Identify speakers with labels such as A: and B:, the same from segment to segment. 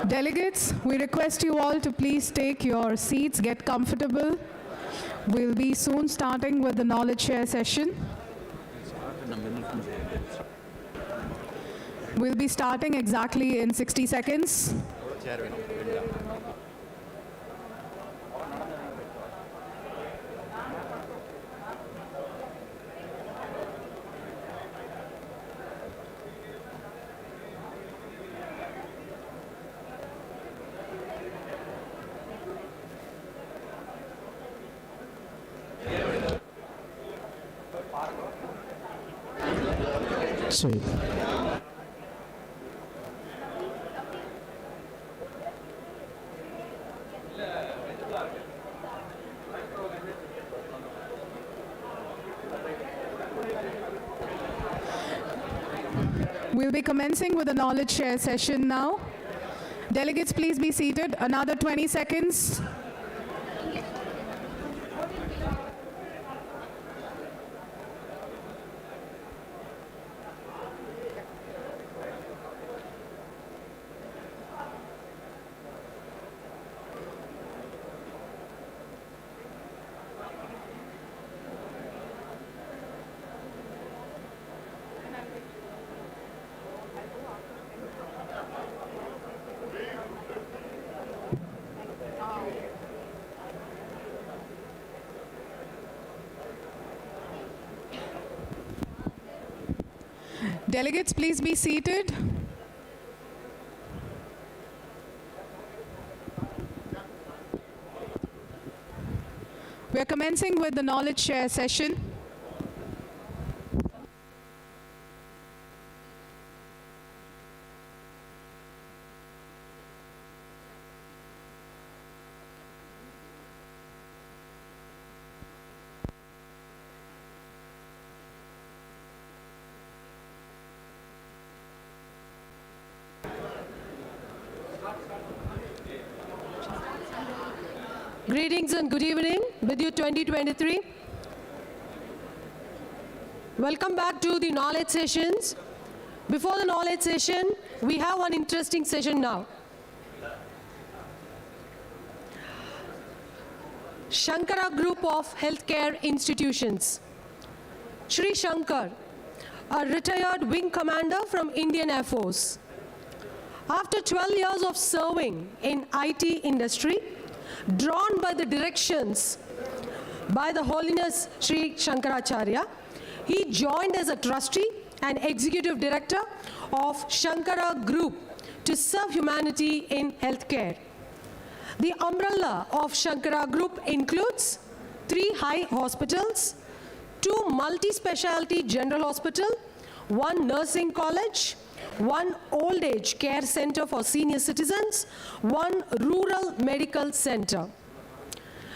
A: Delegates, we request you all to please take your seats, get comfortable. We'll be soon starting with the knowledge share session. We'll be starting exactly in 60 seconds.
B: Sweet.
A: We'll be commencing with the knowledge share session now. Delegates, please be seated. Another 20 seconds. Delegates, please be seated. We are commencing with the knowledge share session.
C: Greetings and good evening, Bidyuth 2023. Welcome back to the knowledge sessions. Before the knowledge session, we have one interesting session now. Shankara Group of Healthcare Institutions. Shri Shankar, a retired wing commander from Indian Air Force. After 12 years of serving in IT industry, drawn by the directions by the Holiness Sri Shankaracharya, he joined as a trustee and executive director of Shankara Group to serve humanity in healthcare. The umbrella of Shankara Group includes 3 high hospitals, 2 multi-specialty general hospital, 1 nursing college, 1 old age care center for senior citizens, 1 rural medical center.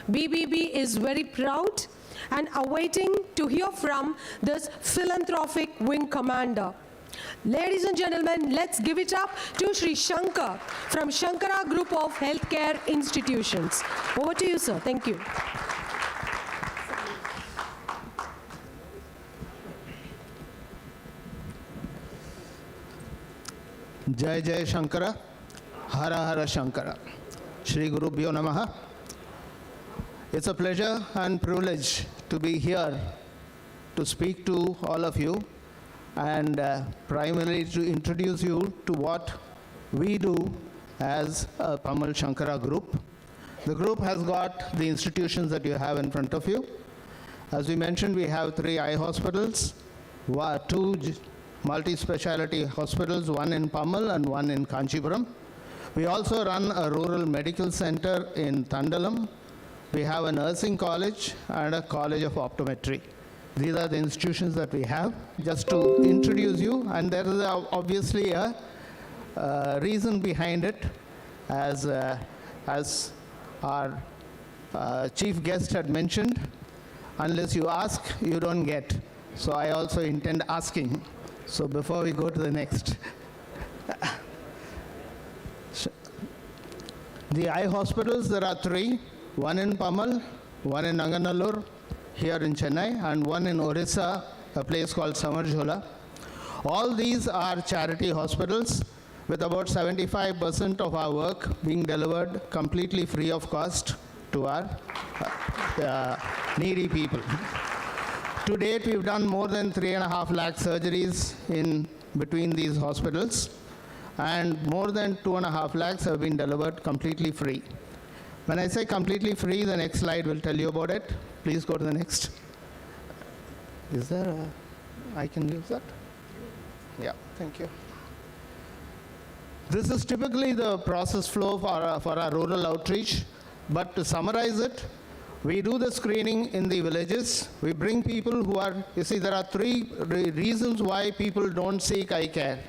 C: BBB is very proud and awaiting to hear from this philanthropic wing commander. Ladies and gentlemen, let's give it up to Shri Shankar from Shankara Group of Healthcare Institutions. Over to you, sir. Thank you.
B: जय जय शंकर, हर हर Shankar. Shri Gurubhyo Namaha. It's a pleasure and privilege to be here to speak to all of you and primarily to introduce you to what we do as a Pamal Shankara group. The group has got the institutions that you have in front of you. As we mentioned, we have 3 eye hospitals, 2 multi-speciality hospitals, one in Pamal and one in Kanchipuram. We also run a rural medical center in Thandalam. We have a nursing college and a college of optometry. These are the institutions that we have. Just to introduce you, and there is obviously a reason behind it, as our chief guest had mentioned, unless you ask, you don't get. So I also intend asking. So before we go to the next. The eye hospitals, there are 3, one in Pamal, one in Nanganallur, here in Chennai, and one in Orissa, a place called Samarjhola. All these are charity hospitals with about 75% of our work being delivered completely free of cost to our needy people. To date, we've done more than 3.5 lakh surgeries in between these hospitals, and more than 2.5 lakhs have been delivered completely free. When I say completely free, the next slide will tell you about it. Please go to the next. Is there a, I can use that? Yeah, thank you. This is typically the process flow for our rural outreach, but to summarize it, we do the screening in the villages. We bring people who are, you see, there are 3 reasons why people don't seek eye care.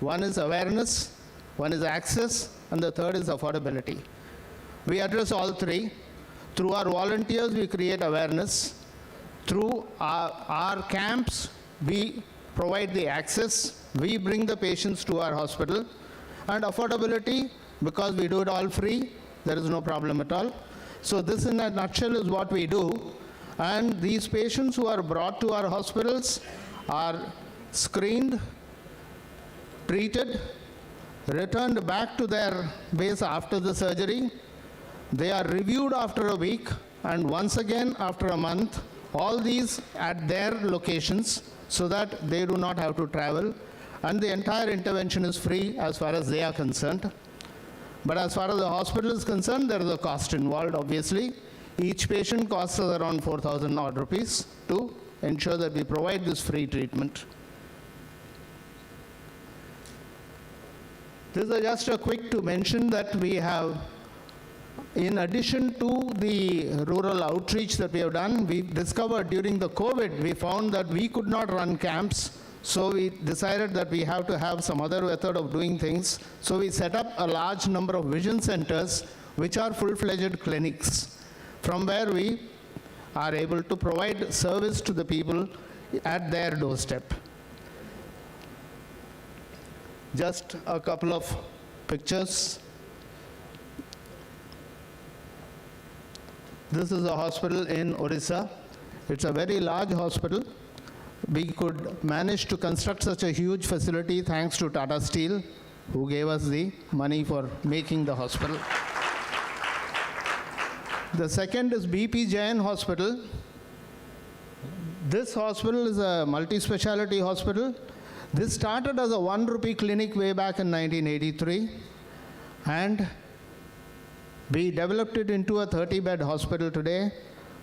B: One is awareness, one is access, and the third is affordability. We address all 3. Through our volunteers, we create awareness. Through our camps, we provide the access. We bring the patients to our hospital. And affordability, because we do it all free, there is no problem at all. So this in a nutshell is what we do. And these patients who are brought to our hospitals are screened, treated, returned back to their base after the surgery. They are reviewed after a week, and once again after a month, all these at their locations so that they do not have to travel. And the entire intervention is free as far as they are concerned. But as far as the hospital is concerned, there is a cost involved, obviously. Each patient costs us around 4,000 odd rupees to ensure that we provide this free treatment. This is just a quick to mention that we have, in addition to the rural outreach that we have done, we discovered during the COVID, we found that we could not run camps. So we decided that we have to have some other method of doing things. So we set up a large number of vision centers, which are full-fledged clinics, from where we are able to provide service to the people at their doorstep. Just a couple of pictures. This is a hospital in Orissa. It's a very large hospital. We could manage to construct such a huge facility thanks to Tata Steel, who gave us the money for making the hospital. The second is BP Jain Hospital. This hospital is a multi-speciality hospital. This started as a 1 rupee clinic way back in 1983, and we developed it into a 30-bed hospital today,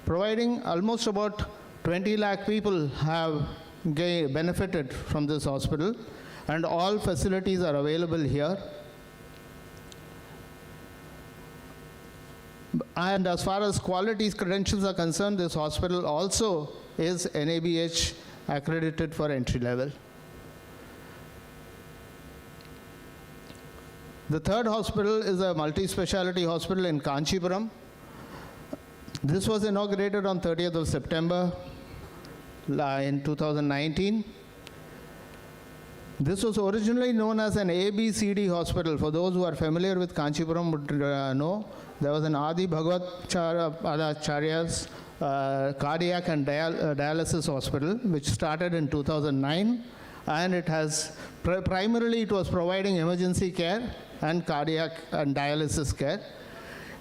B: providing almost about 20 lakh people have benefited from this hospital, and all facilities are available here. And as far as quality credentials are concerned, this hospital also is NABH accredited for entry level. The third hospital is a multi-speciality hospital in Kanchipuram. This was inaugurated on 30th of September in 2019. This was originally known as an ABCD hospital. For those who are familiar with Kanchipuram would know, there was an Adi Bhagavad Acharya's cardiac and dialysis hospital, which started in 2009, and it has primarily it was providing emergency care and cardiac and dialysis care.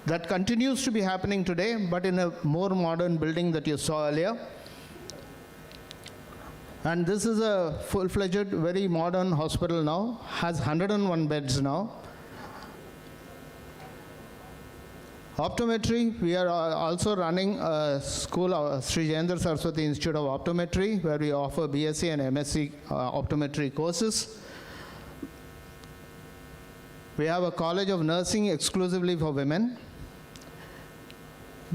B: That continues to be happening today, but in a more modern building that you saw earlier. And this is a full-fledged, very modern hospital now, has 101 beds now. Optometry, we are also running a school, Sri Jayendra Saraswati Institute of Optometry, where we offer BSc and MSc optometry courses. We have a College of Nursing exclusively for women,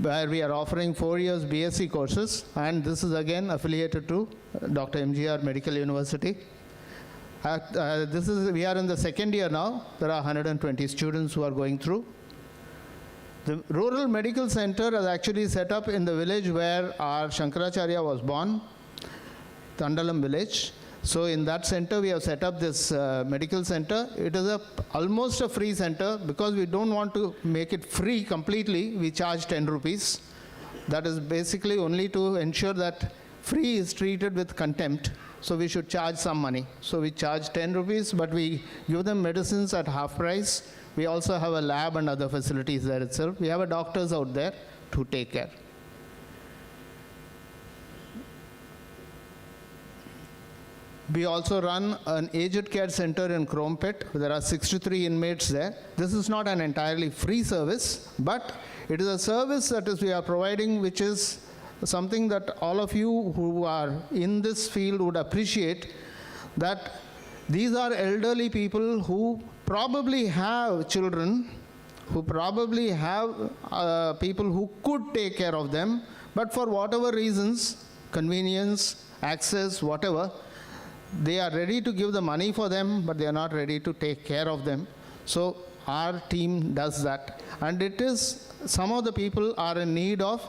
B: where we are offering 4 years BSc courses, and this is again affiliated to Dr. MGR Medical University. We are in the second year now. There are 120 students who are going through. The Rural Medical Center is actually set up in the village where our Shankaracharya was born, Tandalam village. So in that center, we have set up this medical center. It is almost a free center because we don't want to make it free completely. We charge 10 rupees. That is basically only to ensure that free is treated with contempt. So we should charge some money. So we charge 10 rupees, but we give them medicines at half price. We also have a lab and other facilities there itself. We have doctors out there to take care. We also run an aged care center in Krompet. There are 63 inmates there. This is not an entirely free service, but it is a service that we are providing, which is something that all of you who are in this field would appreciate, that these are elderly people who probably have children, who probably have people who could take care of them, but for whatever reasons, convenience, access, whatever, they are ready to give the money for them, but they are not ready to take care of them. So our team does that. And it is, some of the people are in need of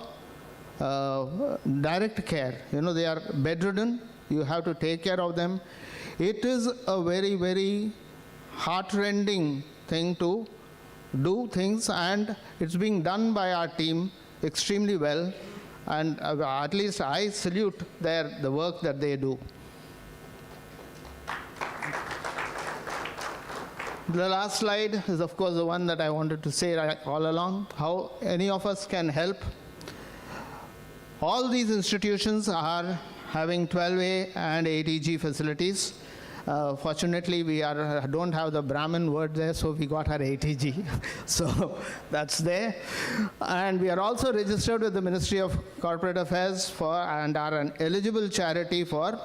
B: direct care. You know, they are bedridden. You have to take care of them. It is a very, very heart-rending thing to do things, and it's being done by our team extremely well. And at least I salute the work that they do. The last slide is, of course, the one that I wanted to say all along, how any of us can help. All these institutions are having 12A and 8EG facilities. Fortunately, we don't have the Brahmin word there, so we got our 8EG. So that's there. And we are also registered with the Ministry of Corporate Affairs and are an eligible charity for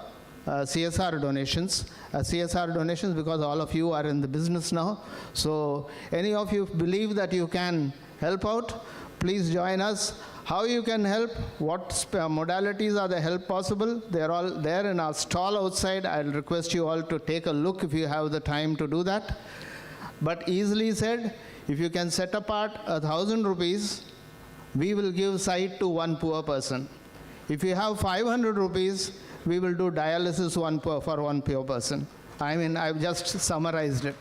B: CSR donations. CSR donations because all of you are in the business now. So any of you believe that you can help out, please join us. How you can help, what modalities are the help possible, they're all there in our stall outside. I'll request you all to take a look if you have the time to do that. But easily said, if you can set apart 1,000 rupees, we will give sight to one poor person. If you have 500 rupees, we will do dialysis for one poor person. I mean, I've just summarized it.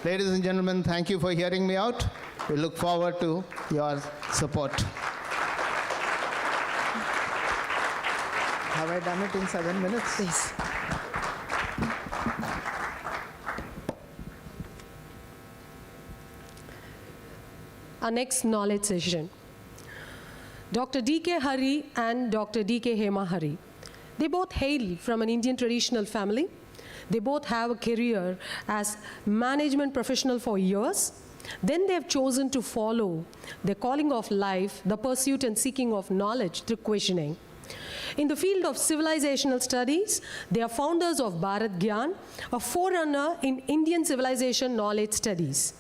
B: Ladies and gentlemen, thank you for hearing me out. We look forward to your support. Have I done it in 7 minutes?
C: Please. Our next knowledge session. Dr. D.K. Hari and Dr. D.K. Hema Hari. They both hail from an Indian traditional family. They both have a career as management professional for years. Then they have chosen to follow the calling of life, the pursuit and seeking of knowledge through questioning. In the field of civilizational studies, they are founders of Bharat Gyan, a forerunner in Indian civilization knowledge studies.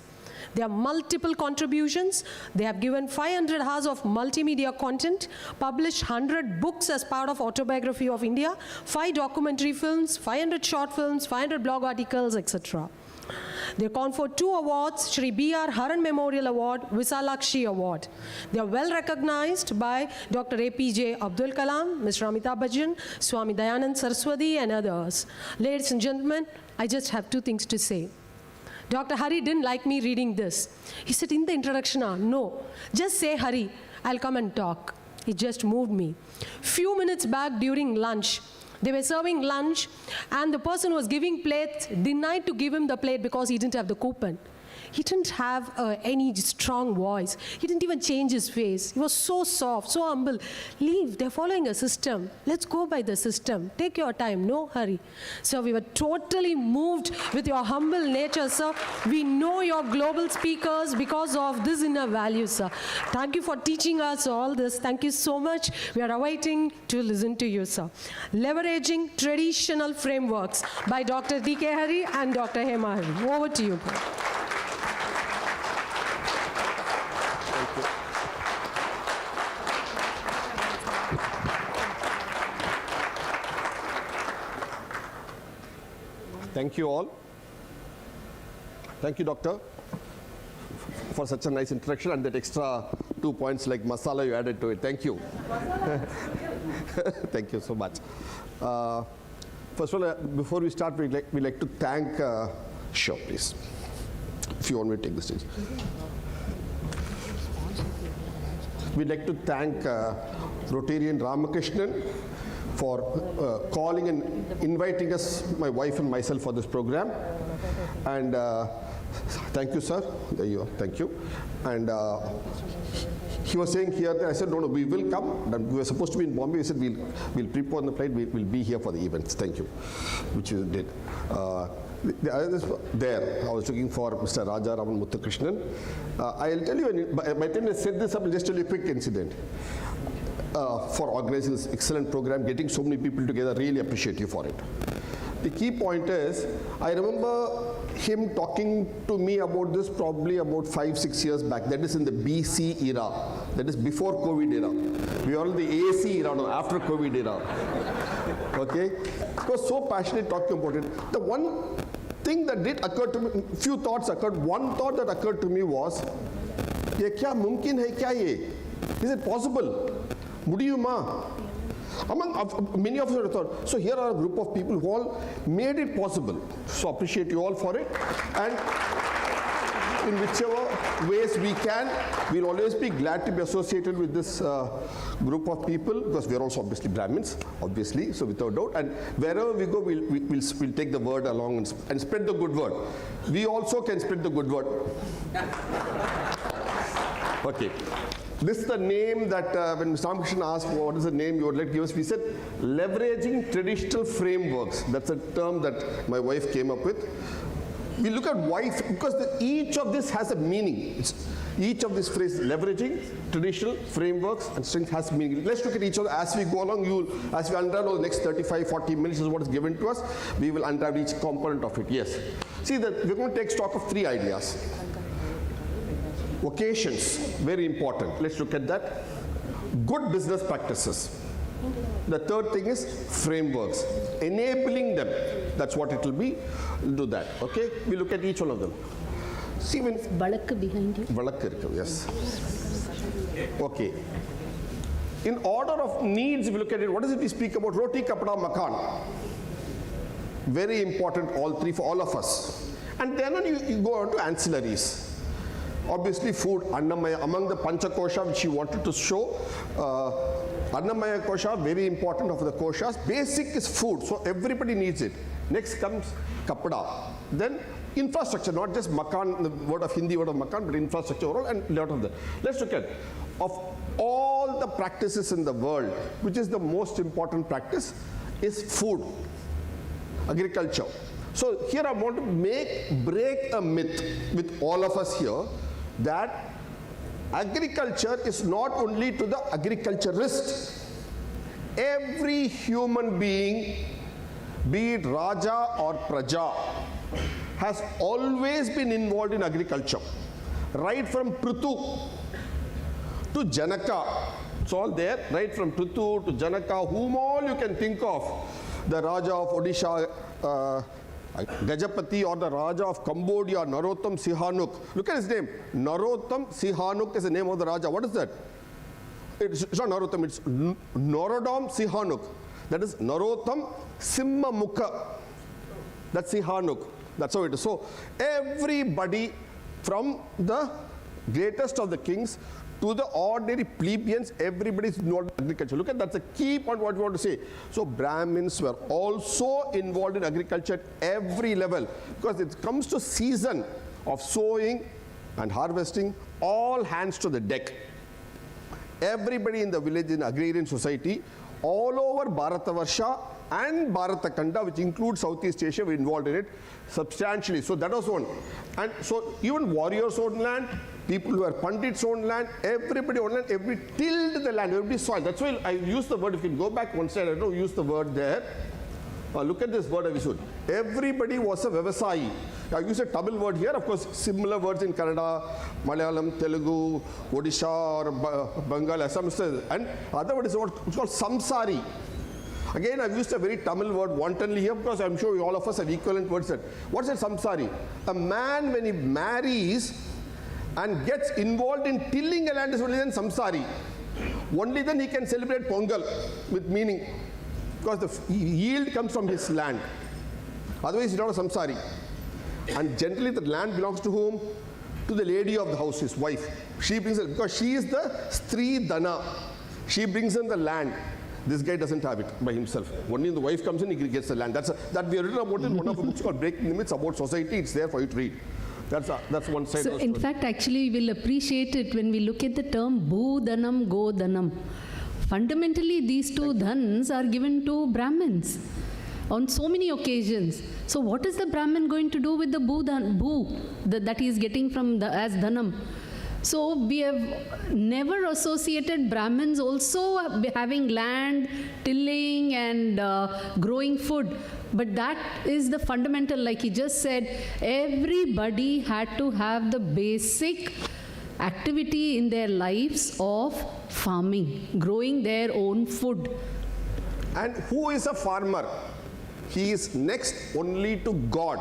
C: There are multiple contributions. They have given 500 hours of multimedia content, published 100 books as part of Autobiography of India, 5 documentary films, 500 short films, 500 blog articles, etc. They conferred 2 awards, Shri B.R. Haran Memorial Award, Visalakshi Award. They are well recognized by Dr. APJ Abdul Kalam, Mr. Amitabh Bachchan, Swami Dayanand Saraswati, and others. Ladies and gentlemen, I just have 2 things to say. Dr. Hari didn't like me reading this. He said in the introduction, no, just say Hari, I'll come and talk. It just moved me. Few minutes back during lunch, they were serving lunch and the person who was giving plates denied to give him the plate because he didn't have the coupon. He didn't have any strong voice. He didn't even change his face. He was so soft, so humble. Leave, they're following a system. Let's go by the system. Take your time, no hurry. So we were totally moved with your humble nature, sir. We know you're global speakers because of this inner value, sir. Thank you for teaching us all this. Thank you so much. We are awaiting to listen to you, sir. Leveraging Traditional Frameworks by Dr. D.K. Hari and Dr. Hema Hari. Over to you.
D: Thank you all. Thank you, Doctor, for such a nice introduction and that extra 2 points like masala you added to it. Thank you. Thank you so much. First of all, before we start, we'd like to thank, sure, please, if you want me to take the stage. We'd like to thank Rotarian Ramakrishnan for calling and inviting us, my wife and myself, for this program. And thank you, sir. There you are. Thank you. And he was saying here that I said, no, we will come. And we were supposed to be in Bombay. We said, we'll prepone the flight. We'll be here for the events. Thank you, which you did. The others there, I was looking for Mr. Raja Raman Muthukrishnan. I'll tell you, by the time I set this up, I'll just tell you a quick incident. For organizing this excellent program, getting so many people together, really appreciate you for it. The key point is, I remember him talking to me about this probably about 5-6 years back. That is in the BC era. That is before COVID era. We are in the AC era, no, after COVID era. Okay? He was so passionate talking about it. The one thing that did occur to me, few thoughts occurred. One thought that occurred to me was, ye kya mumkin hai kya ye? Is it possible? Mudiyuma? Among many of us thought, so here are a group of people who all made it possible. So appreciate you all for it. And in whichever ways we can, we'll always be glad to be associated with this group of people, because we're also obviously Brahmins, obviously, so without doubt. And wherever we go, we'll take the word along and spread the good word. We also can spread the good word. Okay. This is the name that when Mr. Ramakrishnan asked what is the name you would like to give us, we said leveraging traditional frameworks. That's a term that my wife came up with. We look at why, because each of this has a meaning. Each of these phrases, leveraging traditional frameworks and strength, has meaning. Let's look at each other as we go along. As we unravel over the next 35-40 minutes is what is given to us, we will unravel each component of it. Yes. See, that we're going to take stock of 3 ideas. Vocations, very important. Let's look at that. Good business practices. The third thing is frameworks. Enabling them. That's what it will be. We'll do that. Okay? We look at each one of them. See when
E: Valakku behind you.
D: Valakku, yes. Okay. In order of needs, if you look at it, what is it we speak about? Roti, kapda, makan. Very important, all 3 for all of us. And then you go on to ancillaries. Obviously food, Annamaya, among the Panchakosha which he wanted to show, Annamaya Kosha, very important of the koshas. Basic is food, so everybody needs it. Next comes Kapada. Then infrastructure, not just Makan, the word of Hindi word of Makan, but infrastructure overall, and a lot of that. Let's look at, of all the practices in the world, which is the most important practice, is food, agriculture. So here I want to break a myth with all of us here, that agriculture is not only to the agriculturist. Every human being, be it Raja or Praja, has always been involved in agriculture. Right from Prithu to Janaka, it's all there, right from Prithu to Janaka, whom all you can think of. The Raja of Odisha, Gajapati, or the Raja of Cambodia, Narottam Sihanouk. Look at his name. Narottam Sihanouk is the name of the Raja. What is that? It's not Narottam, it's Norodom Sihanouk. That is Narottam Simha Mukha. That's Sihanouk. That's how it is. So everybody from the greatest of the kings to the ordinary plebeians, everybody is involved in agriculture. Look at that's the key point what we want to say. So Brahmins were also involved in agriculture at every level, because it comes to season. of sowing and harvesting, all hands to the deck. Everybody in the village in agrarian society, all over Bharatavarsha and Bharatakanda, which includes Southeast Asia, were involved in it substantially. So that was one. And so even warriors owned land, people who are Pandits owned land, everybody owned land, everybody tilled the land, everybody soil. That's why I use the word, if you go back one slide, I don't use the word there. Look at this word I used. Everybody was a Vyavasayi. I use a Tamil word here, of course, similar words in Kannada, Malayalam, Telugu, Odisha, or Bengal, Assam, and other word is it's called Samsari. Again, I've used a very Tamil word wantonly here because I'm sure all of us have equivalent words. What's a Samsari? A man, when he marries and gets involved in tilling a land, is only then Samsari. Only then he can celebrate Pongal with meaning, because the yield comes from his land. Otherwise, he's not a samsari. And generally, the land belongs to whom? To the lady of the house, his wife. She brings it, because she is the Stri Dana. She brings in the land. This guy doesn't have it by himself. Only the wife comes in, he gets the land. That we have written about in one of the books called Breaking Limits about society. It's there for you to read. That's one side.
E: So in fact, actually, we'll appreciate it when we look at the term Bhu Dhanam, Go Dhanam. Fundamentally, these two dhans are given to Brahmins on so many occasions. So what is the Brahmin going to do with the bhu that he is getting from as dhanam? So we have never associated Brahmins also having land, tilling and growing food. But that is the fundamental, like he just said, everybody had to have the basic activity in their lives of farming, growing their own food.
D: And who is a farmer? He is next only to God.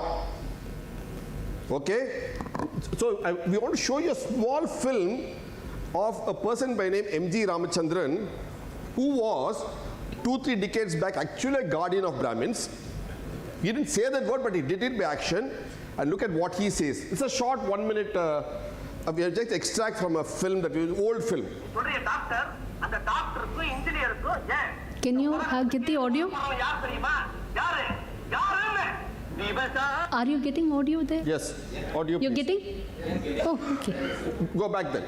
D: Okay? So we want to show you a small film of a person by name M.G. Ramachandran, who was 2-3 decades back actually a guardian of Brahmins. He didn't say that word, but he did it by action. And look at what he says. It's a short 1 minute we have just extract from a film that was old film.
E: Can you get the audio? Are you getting audio there?
D: Yes, audio.
E: You're
D: please.
E: getting? Oh, okay.
D: Go back then.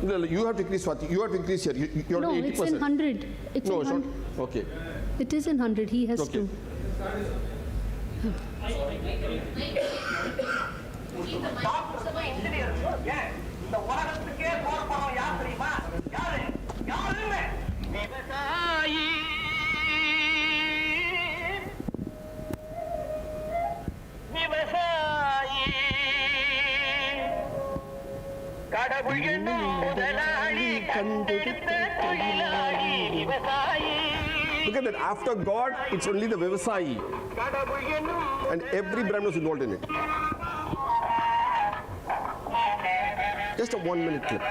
D: No, you have to increase, Swati. You have to increase here. You're
E: No,
D: 80%.
E: it's in 100. It's
D: No,
E: in
D: it's not.
E: 100.
D: Okay.
E: It is in 100. He has
D: Okay.
E: to.
F: கடவுள் என்னும் முதலாளி கண்டெடுத்த தொழிலாளி விவசாயி.
D: Look at that. After God, it's only the Vyavasayi. And every Brahmin was involved in it. Just a 1 minute clip.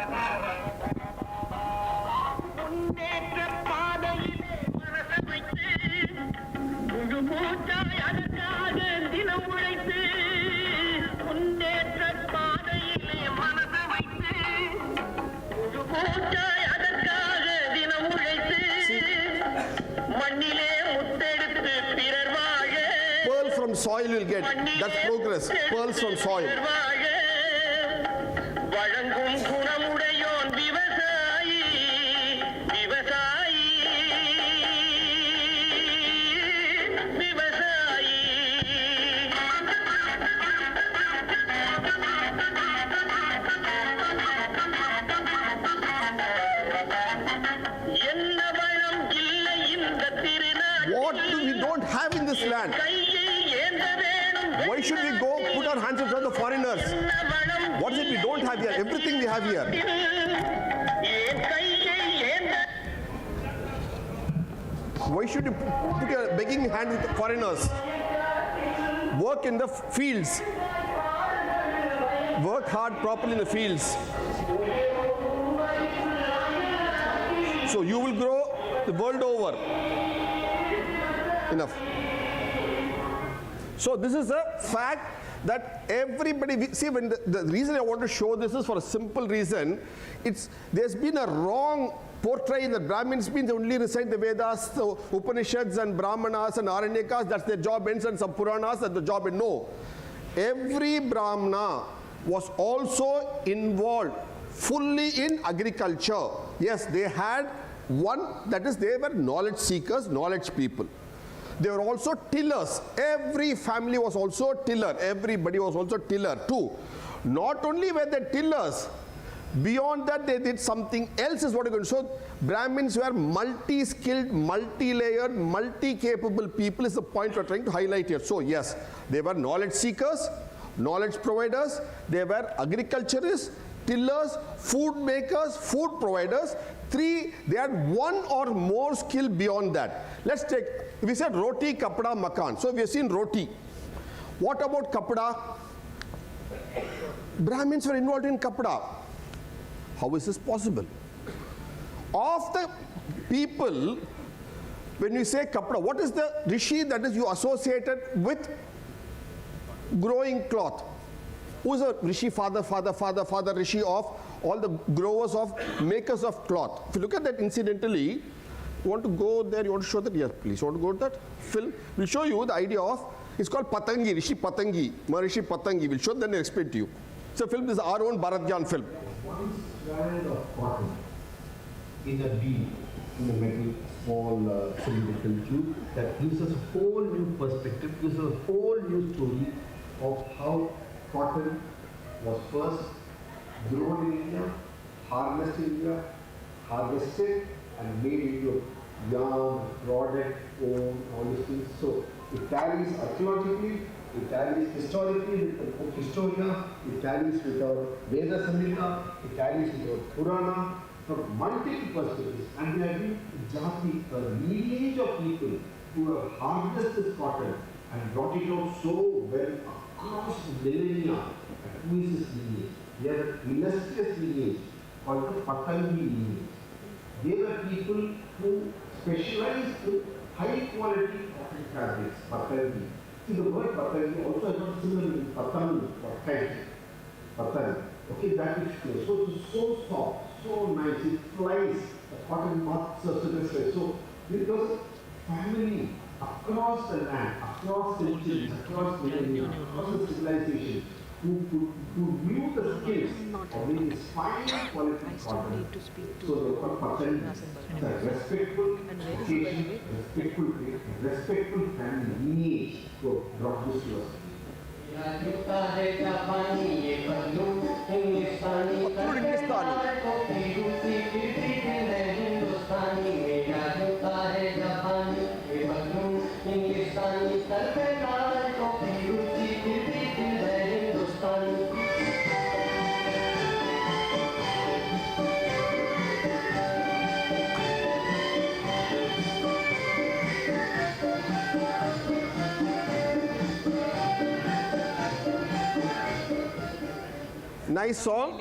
D: Pearl from soil will get. That's progress. Pearls from soil.
F: வழங்கும் குணமுடையோன் விவசாயி விவசாயி விவசாயி. என்ன வளம் இல்லை இந்த திருநாட்டில்.
D: What do we don't have in this land?
F: கையை ஏந்த வேணும்.
D: Why should we go put our hands in front of the foreigners?
F: என்ன வளம்
D: What is it we don't have here? Everything we have here.
F: ஏன் கையை ஏந்த
D: Why should you put your begging hand with the foreigners? Work in the fields. Work hard properly in the fields. So you will grow the world over. Enough. So this is a fact that everybody, see, when the reason I want to show this is for a simple reason. There's been a wrong portray the Brahmins means only recite the Vedas, the Upanishads and Brahmanas and Aranyakas, that's their job ends, and some Puranas, that's the job ends. No. Every Brahmana was also involved fully in agriculture. Yes, they had one, that is they were knowledge seekers, knowledge people. They were also tillers. Every family was also a tiller. Everybody was also a tiller too. Not only were they tillers, beyond that they did something else is what you're going to show. Brahmins were multi-skilled, multi-layered, multi-capable people is the point we're trying to highlight here. So yes, they were knowledge seekers, knowledge providers, they were agriculturists, tillers, food makers, food providers. Three, they had one or more skill beyond that. Let's take, we said roti, kapda, makan. So we have seen roti. What about kapda? Brahmins were involved in kapda. How is this possible? Of the people, when you say kapda, what is the rishi that is you associated with growing cloth? Who is a rishi, father rishi of all the growers of makers of cloth? If you look at that incidentally, you want to go there, you want to show that? Yes, please. You want to go to that film? We'll show you the idea of, it's called Patangi, Rishi Patangi, Maharishi Patangi. We'll show, then I'll explain to you. It's a film, this is our own Bharatjan film.
G: One strand of cotton in a bead, in a metal small cylindrical tube, that gives us a whole new perspective, gives us a whole new story of how cotton was first grown in India, harvested and made into a yarn, product, own, all these things. So it tallies archaeologically, it tallies historically with the book Historia, it tallies with our Veda Samhita, it tallies with our Purana, from multiple perspectives. And we have been Jati, a lineage of people who have harvested this cotton and brought it out so well across millennia. And who is this lineage? They are an illustrious lineage called the Patangi lineage. They were people who specialized in high quality cotton fabrics, Patangi. See, the word Patangi also has got similar meaning, Patan or tight. Patan. Okay, that is true. So it is so soft, so nice, it flies, the cotton moths are so. So it was family across the land, across centuries, across millennia, across the civilization, who knew the skills of making this fine quality cotton. So they were Patangi, the respectful occasion, respectful family lineage who brought this to us. Nice song.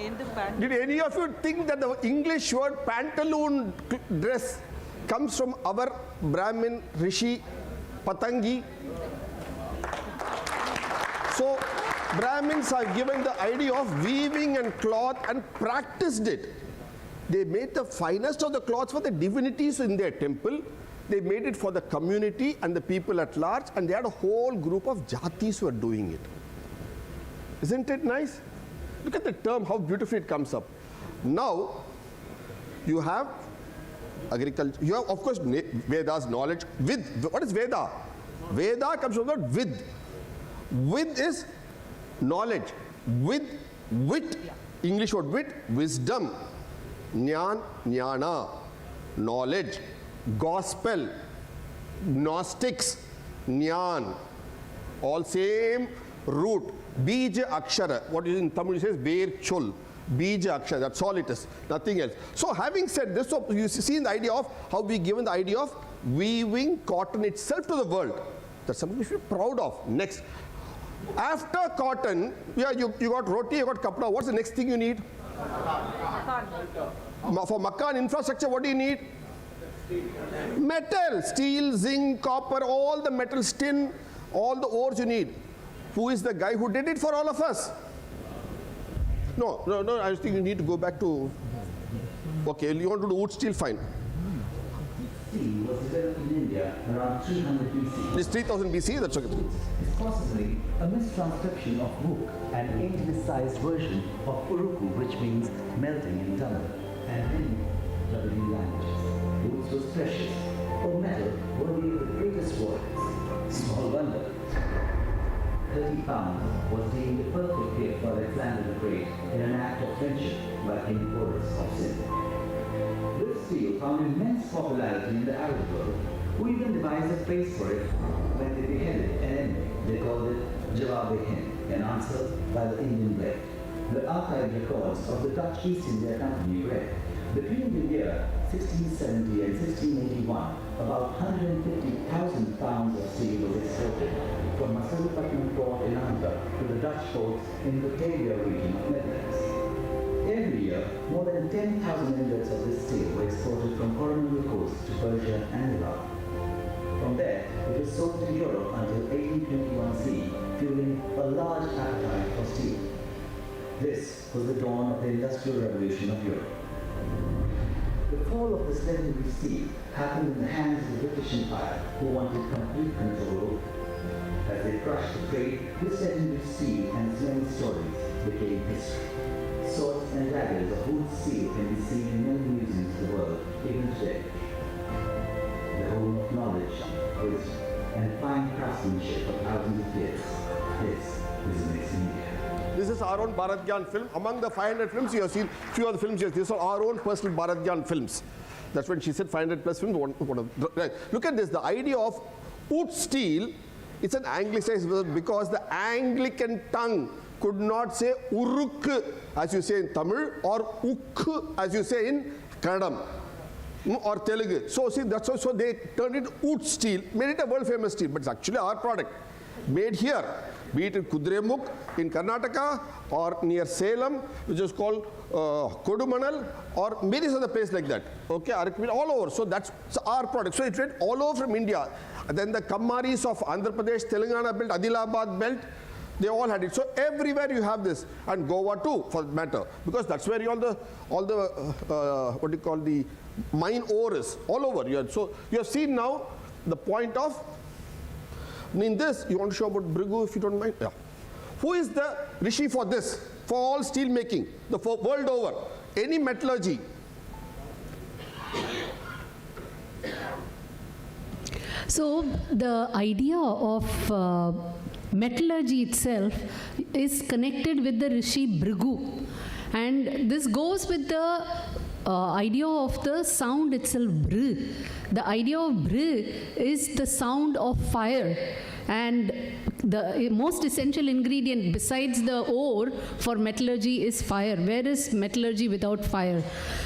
G: Did any of you think that the English word pantaloon dress comes from our Brahmin Rishi Patangi? So Brahmins have given the idea of weaving and cloth and practiced it. They made the finest of the cloths for the divinities in their temple. They made it for the community and the people at large, and they had a whole group of jatis who were doing it. Isn't it nice? Look at the term, how beautifully it comes up. Now, you have agriculture, you have, of course, Veda's knowledge. With, what is Veda? Veda comes from the word with. With is knowledge. With, wit, English word wit, wisdom. Jnana, jnana, knowledge. Gospel, Gnostics, Jnana. All same root. Bija Akshara, what is in Tamil says Ver Chol, Bija Akshara, that's all it is, nothing else. So having said this, so you see the idea of how we given the idea of weaving cotton itself to the world. That's something we should be proud of. Next, after cotton, yeah, you got roti, you got kapda, what's the next thing you need? For makan infrastructure, what do you need? Metal, steel, zinc, copper, all the metals, tin, all the ores you need. Who is the guy who did it for all of us? No, I think you need to go back to
D: Okay, you want to do wood steel, fine.
H: Steel was developed in India around 300 BC.
D: It's 3000 BC, that's okay.
H: It's possibly a mistranscription of Wook, an anglicized version of Uruku, which means melting in Tamil, and in Dravidian languages. Wood was precious, or metal worthy of the greatest warriors. Small wonder. 30 pounds was deemed a perfect gift for Alexander the Great in an act of friendship by King Boris of Sindh. This steel found immense popularity in the Arab world, who even devised a phrase for it when they beheaded an enemy. They called it Jawab-e-Hind, an answer by the Indian blade. The archived records of the Dutch East India Company read, between the year 1670 and 1681, about 150,000 pounds of steel was exported from Masalipatnam port in Andhra to the Dutch ports in the Batavia region of Netherlands. Every year, more than 10,000 ingots of this steel were exported from Coromandel coast to Persia and Iran. From there, it was sold to Europe until 1821 CE, fueling a large appetite for steel. This was the dawn of the Industrial Revolution of Europe. The fall of this legendary steel happened in the hands of the British Empire, who wanted complete control over it. As they crushed the trade, this legendary steel and its many stories became history. Swords and daggers of wood steel can be seen in many museums of the world, even today. The home of knowledge, wisdom, and fine craftsmanship for thousands of years. This is amazing India.
D: This is our own Bharat Gyan film. Among the 500 films you have seen, few of the films, yes, these are our own personal Bharat Gyan films. That's when she said 500 plus films. Right. Look at this, the idea of wood steel, it's an anglicized word because the Anglican tongue could not say uruk as you say in Tamil or uk as you say in Kannadam or Telugu. So see, that's why so they turned it wood steel, made it a world famous steel, but it's actually our product, made here. Be it in Kudremukh in Karnataka or near Salem, which is called Kodumanal, or various other places like that. Okay, all over. So that's our product. So it went all over from India. And then the Kammaris of Andhra Pradesh, Telangana belt, Adilabad belt, they all had it. So everywhere you have this, and Goa too, for that matter, because that's where all the what do you call the mine ore is all over. So you have seen now the point of. In this, you want to show about Bhrigu, if you don't mind? Yeah. Who is the rishi for this? For all steel making, the world over, any metallurgy.
E: So the idea of metallurgy itself is connected with the rishi Bhrigu, and this goes with the idea of the sound itself, br. The idea of br is the sound of fire, and the most essential ingredient besides the ore for metallurgy is fire. Where is metallurgy without fire?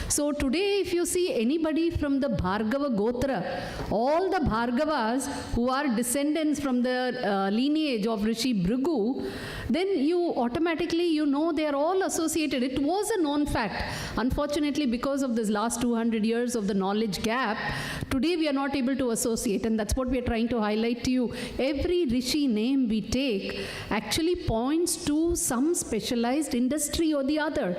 E: So today if you see anybody from the Bhargava Gotra, all the Bhargavas who are descendants from the lineage of Rishi Bhrigu, then you automatically they are all associated. It was a known fact. Unfortunately, because of this last 200 years of the knowledge gap, today we are not able to associate, and that's what we are trying to highlight to you. Every Rishi name we take actually points to some specialized industry or the other.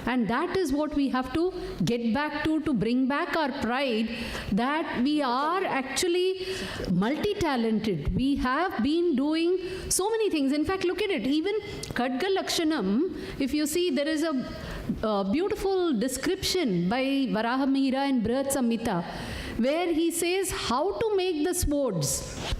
E: And that is what we have to get back to bring back our pride that we are actually multi-talented. We have been doing so many things. In fact, look at it. Even Khadga Lakshanam, if you see, there is a beautiful description by Varaha Mihira in Brihat Samhita, where he says how to make the swords.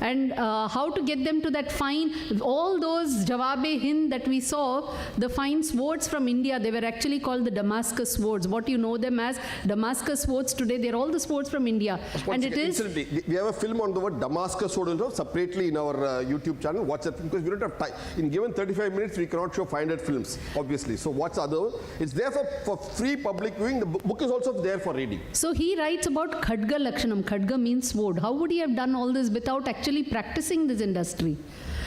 E: And how to get them to that fine, all those Jawab-e-Hind that we saw, the fine swords from India, they were actually called the Damascus swords. What you know them as Damascus swords today, they're all the swords from India. And it is...
D: We have a film on the word Damascus sword separately in our YouTube channel. Watch that because we don't have time. In given 35 minutes, we cannot show 500 films, obviously. So watch other. It's there for free public viewing. The book is also there for reading.
E: So he writes about Khadga Lakshanam. Khadga means sword. How would he have done all this without actually practicing this industry?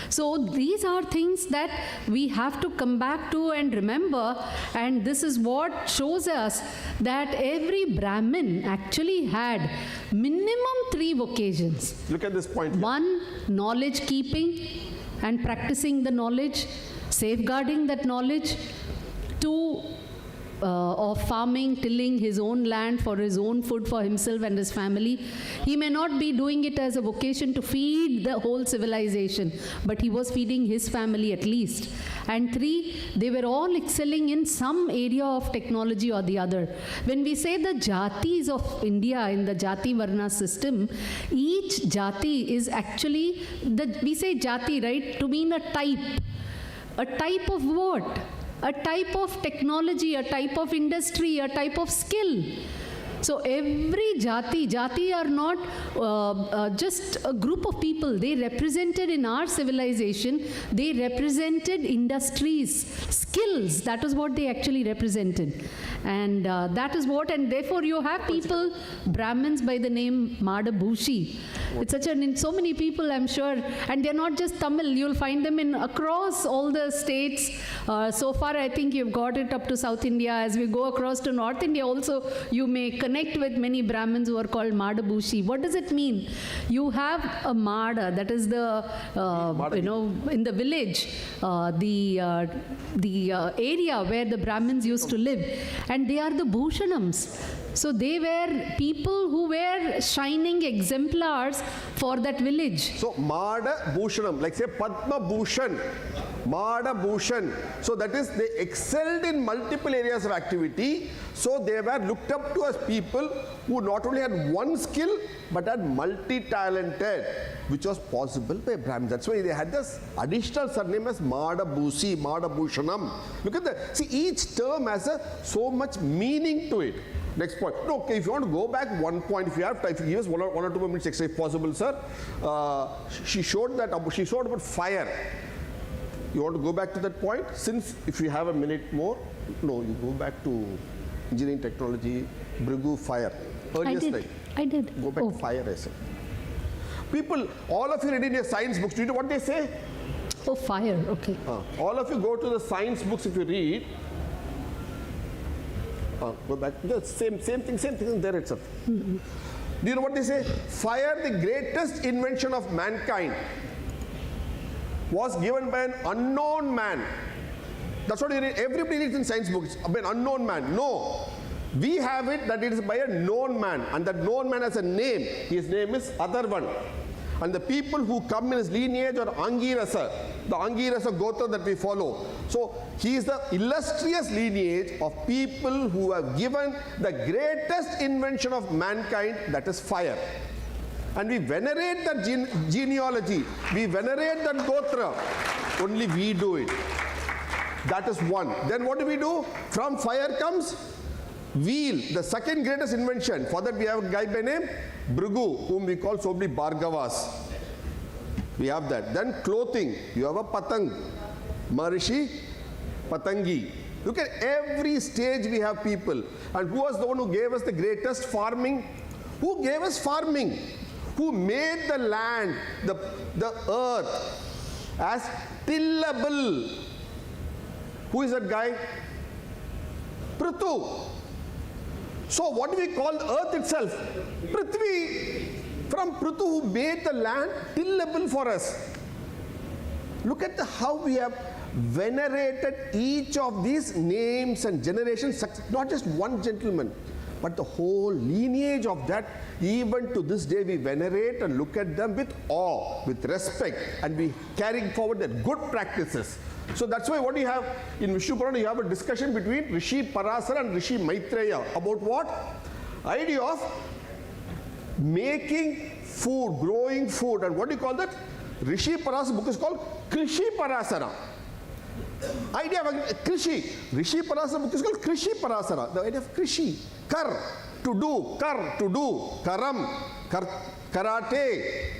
E: So these are things that we have to come back to and remember, and this is what shows us that every Brahmin actually had minimum 3 vocations.
D: Look at this point here.
E: 1, knowledge keeping and practicing the knowledge, safeguarding that knowledge. 2, of farming, tilling his own land for his own food for himself and his family. He may not be doing it as a vocation to feed the whole civilization, but he was feeding his family at least. And 3, they were all excelling in some area of technology or the other. When we say the jatis of India in the jati varna system, each jati is actually, we say jati, right, to mean a type. A type of what? A type of technology, a type of industry, a type of skill. So every jati are not just a group of people. They represented in our civilization, they represented industries, skills. That is what they actually represented. And that is what, and therefore you have people, Brahmins by the name Madabhushi. It's such in so many people, I'm sure, and they're not just Tamil, you'll find them in across all the states. So far, I think you've got it up to South India. As we go across to North India also, you may connect with many Brahmins who are called Madabhushi. What does it mean? You have a Mada, that is the, in the village, the area where the Brahmins used to live. And they are the Bhushanams. So they were people who were shining exemplars for that village.
D: So Mada Bhushanam, like say Padma Bhushan, Mada Bhushan. So that is, they excelled in multiple areas of activity. So they were looked up to as people who not only had one skill, but had multi-talented, which was possible by Brahmins. That's why they had this additional surname as Mada Bhusi, Mada Bhushanam. Look at that. See, each term has so much meaning to it. Next point. No, okay, if you want to go back one point, if you have time, if you give us one or 2 minutes extra if possible, sir. She showed about fire. You want to go back to that point? Since if you have a minute more, no, you go back to engineering technology, Bhrigu, fire. Earliest slide.
E: I did.
D: Go back to fire, I said. People, all of you read in your science books, do you know what they say?
E: Oh, fire, okay.
D: All of you go to the science books if you read. Go back. The same thing there itself. Do you know what they say? Fire, the greatest invention of mankind, was given by an unknown man. That's what you read. Everybody reads in science books, by an unknown man. No. We have it that it is by a known man, and that known man has a name. His name is Atharvan. And the people who come in his lineage are Angirasa, the Angirasa Gotra that we follow. So he is the illustrious lineage of people who have given the greatest invention of mankind, that is fire. And we venerate that genealogy, we venerate that Gotra, only we do it. That is one. Then what do? From fire comes wheel, the second greatest invention. For that we have a guy by name Bhrigu, whom we call so many Bhargavas. We have that. Then clothing, you have a Patang, Maharishi Patangi. Look at every stage we have people. And who was the one who gave us the greatest farming? Who gave us farming? Who made the land, the earth as tillable? Who is that guy? Prithu. So what do we call the earth itself? Prithvi. From Prithu, who made the land tillable for us. Look at how we have venerated each of these names and generations, not just one gentleman, but the whole lineage of that. Even to this day we venerate and look at them with awe, with respect, and we carry forward their good practices. So that's why what you have in Vishnu Purana, you have a discussion between Rishi Parasara and Rishi Maitreya about what? Idea of making food, growing food. And what do you call that? Rishi Parasara book is called Krishi Parasara. Idea of Krishi. Rishi Parasara book is called Krishi Parasara. The idea of Krishi. Kar, to do. Karam, karate.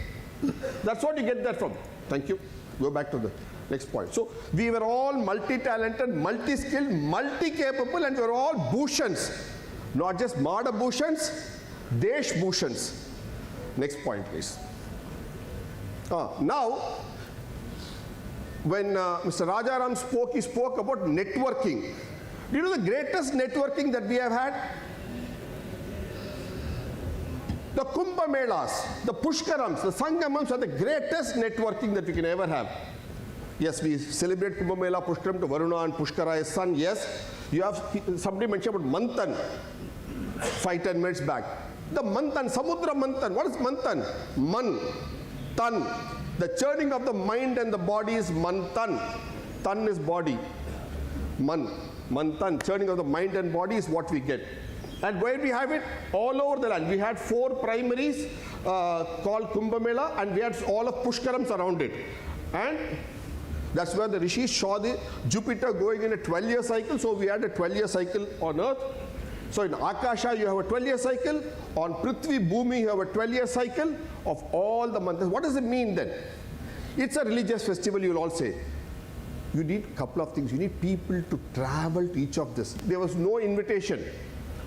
D: That's what you get that from. Thank you. Go back to the next point. So we were all multi-talented, multi-skilled, multi-capable, and we were all Bhushans. Not just Mada Bhushans, Desh Bhushans. Next point, please. Now, when Mr. Rajaram spoke, he spoke about networking. Do you know the greatest networking that we have had? The Kumbh Melas, the Pushkarams, the Sangamams are the greatest networking that we can ever have. Yes, we celebrate Kumbh Mela, Pushkaram to Varuna and Pushkara, his son, yes. You have, somebody mentioned about Manthan 5-10 minutes back. The Manthan, Samudra Manthan. What is Manthan? Man, Tan. The churning of the mind and the body is Manthan. Tan is body. Manthan, churning of the mind and body is what we get. And where we have it? All over the land. We had 4 primaries called Kumbh Mela, and we had all of Pushkarams around it. And that's where the rishis saw the Jupiter going in a 12-year cycle, so we had a 12-year cycle on Earth. So in Akasha you have a 12-year cycle, on Prithvi, Bhumi you have a 12-year cycle of all the months. What does it mean then? It's a religious festival, you'll all say. You need a couple of things. You need people to travel to each of this. There was no invitation.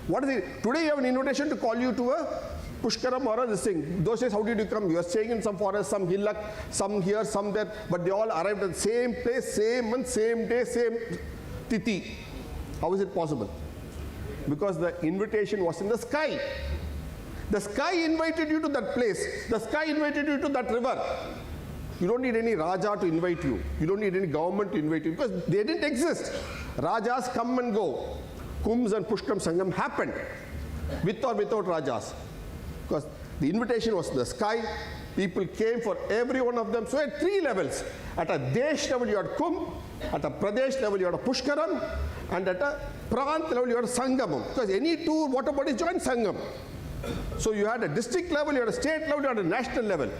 D: What is it? Today you have an invitation to call you to a Pushkaram or a this thing. Those days, how did you come? You are staying in some forest, some hillock, some here, some there, but they all arrived at the same place, same month, same day, same tithi. How is it possible? Because the invitation was in the sky. The sky invited you to that place. The sky invited you to that river. You don't need any Raja to invite you. You don't need any government to invite you because they didn't exist. Rajas come and go. Kumbhs and Pushkaram Sangam happened with or without Rajas. Because the invitation was in the sky. People came for every one of them. So at 3 levels. At a Desh level you had Kumbh. At a Pradesh level you had a Pushkaram. And at a Prant level you had a Sangamam. Because any 2 water bodies joined Sangam. So you had a district level, you had a state level, you had a national level.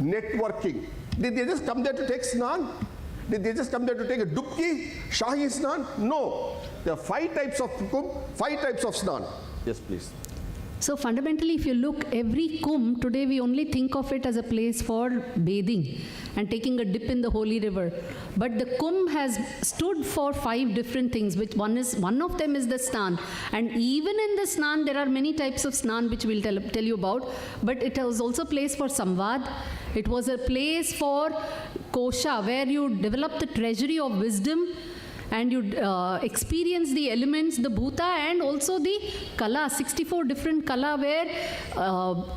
D: Networking. Did they just come there to take snan? Did they just come there to take a dubki, shahi snan? No. There are 5 types of kumbh, 5 types of snan. Yes, please.
E: So fundamentally, if you look, every kumbh, today we only think of it as a place for bathing and taking a dip in the holy river. But the kumbh has stood for 5 different things, which one of them is the snan. And even in the snan, there are many types of snan which we'll tell you about. But it was also a place for samvad. It was a place for kosha, where you develop the treasury of wisdom. And you experience the elements, the bhuta, and also the kala, 64 different kala were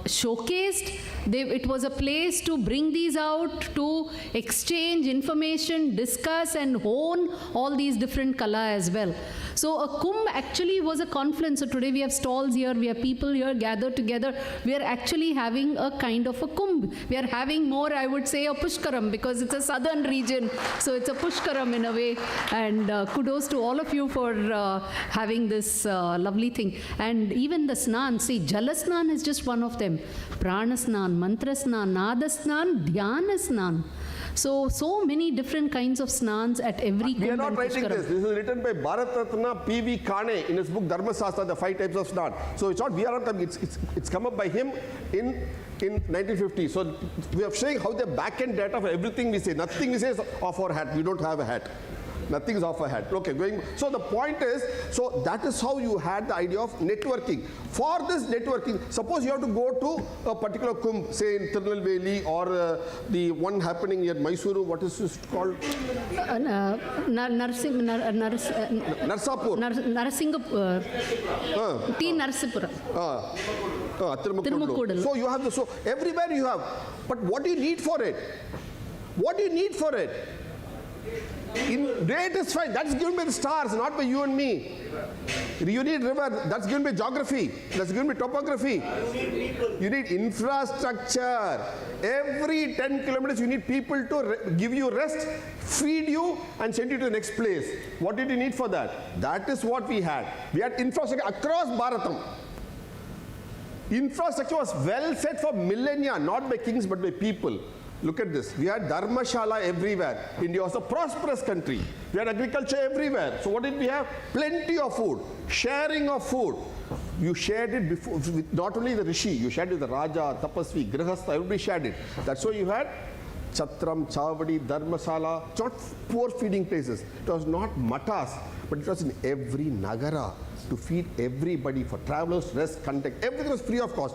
E: showcased. It was a place to bring these out, to exchange information, discuss and hone all these different kala as well. So a kumbh actually was a confluence. So today we have stalls here, we have people here gathered together. We are actually having a kind of a kumbh. We are having more, I would say, a pushkaram, because it's a southern region. So it's a pushkaram in a way. And kudos to all of you for having this lovely thing. And even the snan, see, Jalasnan is just one of them. Pranasnan, Mantrasnan, Nadasnan, Dhyanasnan. So many different kinds of snans at every kumbh.
D: We are not writing this. This is written by Bharat Ratna P.V. Kane in his book Dharma Sastra, the 5 types of snan. So it's not, we are not coming, it's come up by him in 1950. So we are showing how the back-end data for everything we say. Nothing we say is off our hat. We don't have a hat. Nothing is off our hat. Okay, so the point is, so that is how you had the idea of networking. For this networking, suppose you have to go to a particular kumbh, say in Tirunelveli or the one happening at Mysuru, what is this called? Narsapur.
E: Narasimhapur. T. Narsipura. Tirumukkudal.
D: So you have so everywhere you have. But what do you need for it? What do you need for it? Rate is fine. That's given by the stars, not by you and me. You need river. That's given by geography. That's given by topography. You need infrastructure. Every 10 kilometers, you need people to give you rest, feed you, and send you to the next place. What did you need for that? That is what we had. We had infrastructure across Bharatam. Infrastructure was well set for millennia, not by kings, but by people. Look at this. We had Dharmashala everywhere. India was a prosperous country. We had agriculture everywhere. So what did we have? Plenty of food. Sharing of food. You shared it before, with not only the Rishi, you shared it with the Raja, Tapasvi, Grihastha, everybody shared it. That's why you had Chatram, Chavadi, Dharmasala. It's not poor feeding places. It was not matas, but it was in every Nagara to feed everybody for travelers, rest, contact. Everything was free of cost.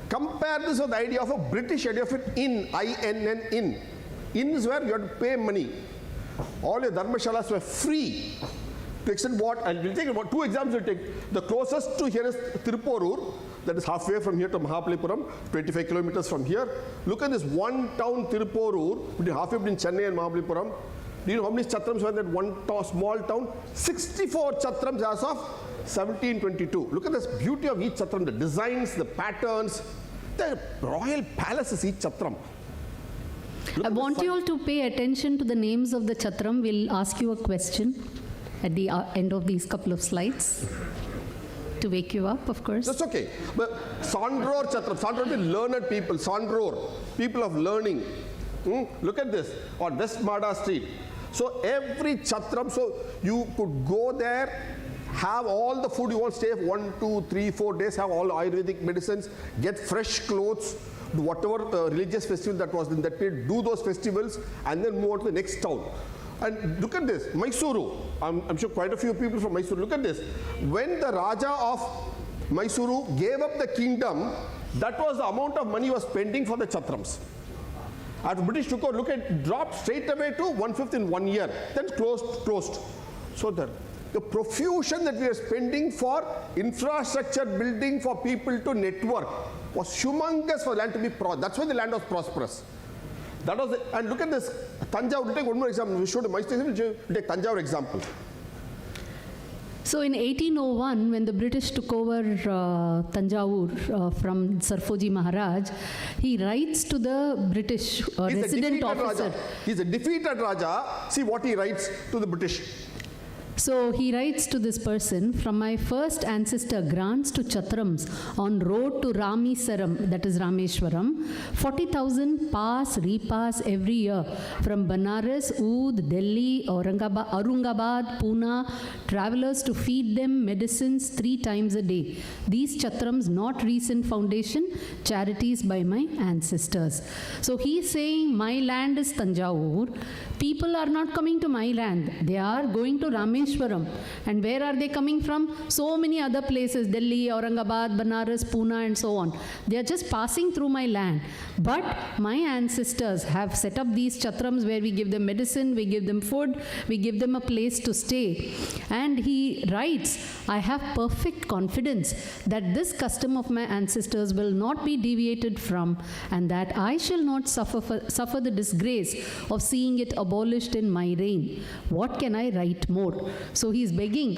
D: Compare this with the idea of a British idea of an inn, I-N-N, inn. Inn is where you have to pay money. All your dharmashalas were free. To extent what, and we'll take about 2 examples we'll take. The closest to here is Tiruporur, that is halfway from here to Mahabalipuram, 25 kilometers from here. Look at this one town, Tiruporur, halfway between Chennai and Mahabalipuram. Do you know how many chatrams were in that one small town? 64 chatrams as of 1722. Look at this beauty of each chatram, the designs, the patterns, the royal palaces, each chatram.
E: I want you all to pay attention to the names of the chatram. We'll ask you a question at the end of these couple of slides to wake you up, of course.
D: That's okay. But Sandror Chatram, Sandror means learned people, Sandror, people of learning. Look at this, on West Mada Street. So every Chatram, so you could go there, have all the food you want, stay 1, 2, 3, 4 days, have all Ayurvedic medicines, get fresh clothes, do whatever religious festival that was in that period, do those festivals, and then move on to the next town. And look at this, Mysuru. I'm sure quite a few people from Mysuru. Look at this. When the Raja of Mysuru gave up the kingdom, that was the amount of money he was spending for the Chatrams. As British took over, look at, dropped straight away to 1/5 in 1 year, then closed. So the profusion that we are spending for infrastructure building for people to network was humongous for land to be that's why the land was prosperous. That was the, and look at this, Tanjavur, we'll take one more example. We showed a Mysore, we'll take Tanjavur example.
E: So in 1801, when the British took over Tanjavur from Sarfoji Maharaj, he writes to the British resident officer.
D: Raja. He's a defeated Raja. See what he writes to the British.
E: So he writes to this person, from my first ancestor grants to Chatrams on road to Ramesaram, that is Rameshwaram, 40,000 pass, repass every year from Banaras, Oud, Delhi, Aurangabad, Pune, travelers to feed them medicines 3 times a day. These Chatrams not recent foundation, charities by my ancestors. So he is saying my land is Tanjavur. People are not coming to my land. They are going to Rameshwaram. And where are they coming from? So many other places, Delhi, Aurangabad, Banaras, Pune and so on. They are just passing through my land. But my ancestors have set up these chatrams where we give them medicine, we give them food, we give them a place to stay. And he writes, I have perfect confidence that this custom of my ancestors will not be deviated from, and that I shall not suffer the disgrace of seeing it abolished in my reign. What can I write more? So he is begging,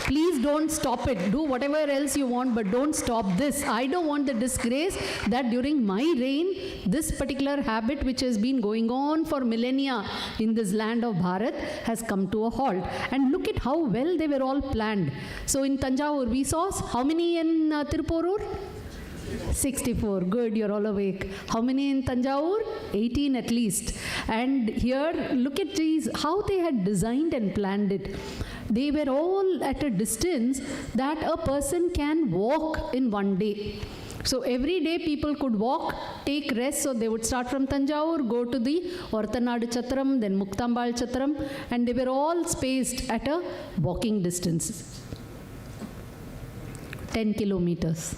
E: please don't stop it. Do whatever else you want, but don't stop this. I don't want the disgrace that during my reign, this particular habit which has been going on for millennia in this land of Bharat has come to a halt. And look at how well they were all planned. So in Tanjavur, we saw how many in Tiruporur? 64. Good, you're all awake. How many in Tanjavur? 18 at least. And here, look at these, how they had designed and planned it. They were all at a distance that a person can walk in one day. So every day people could walk, take rest. So they would start from Tanjavur, go to the Orthanadu Chatram, then Muktambal Chatram, and they were all spaced at a walking distance. 10 kilometers.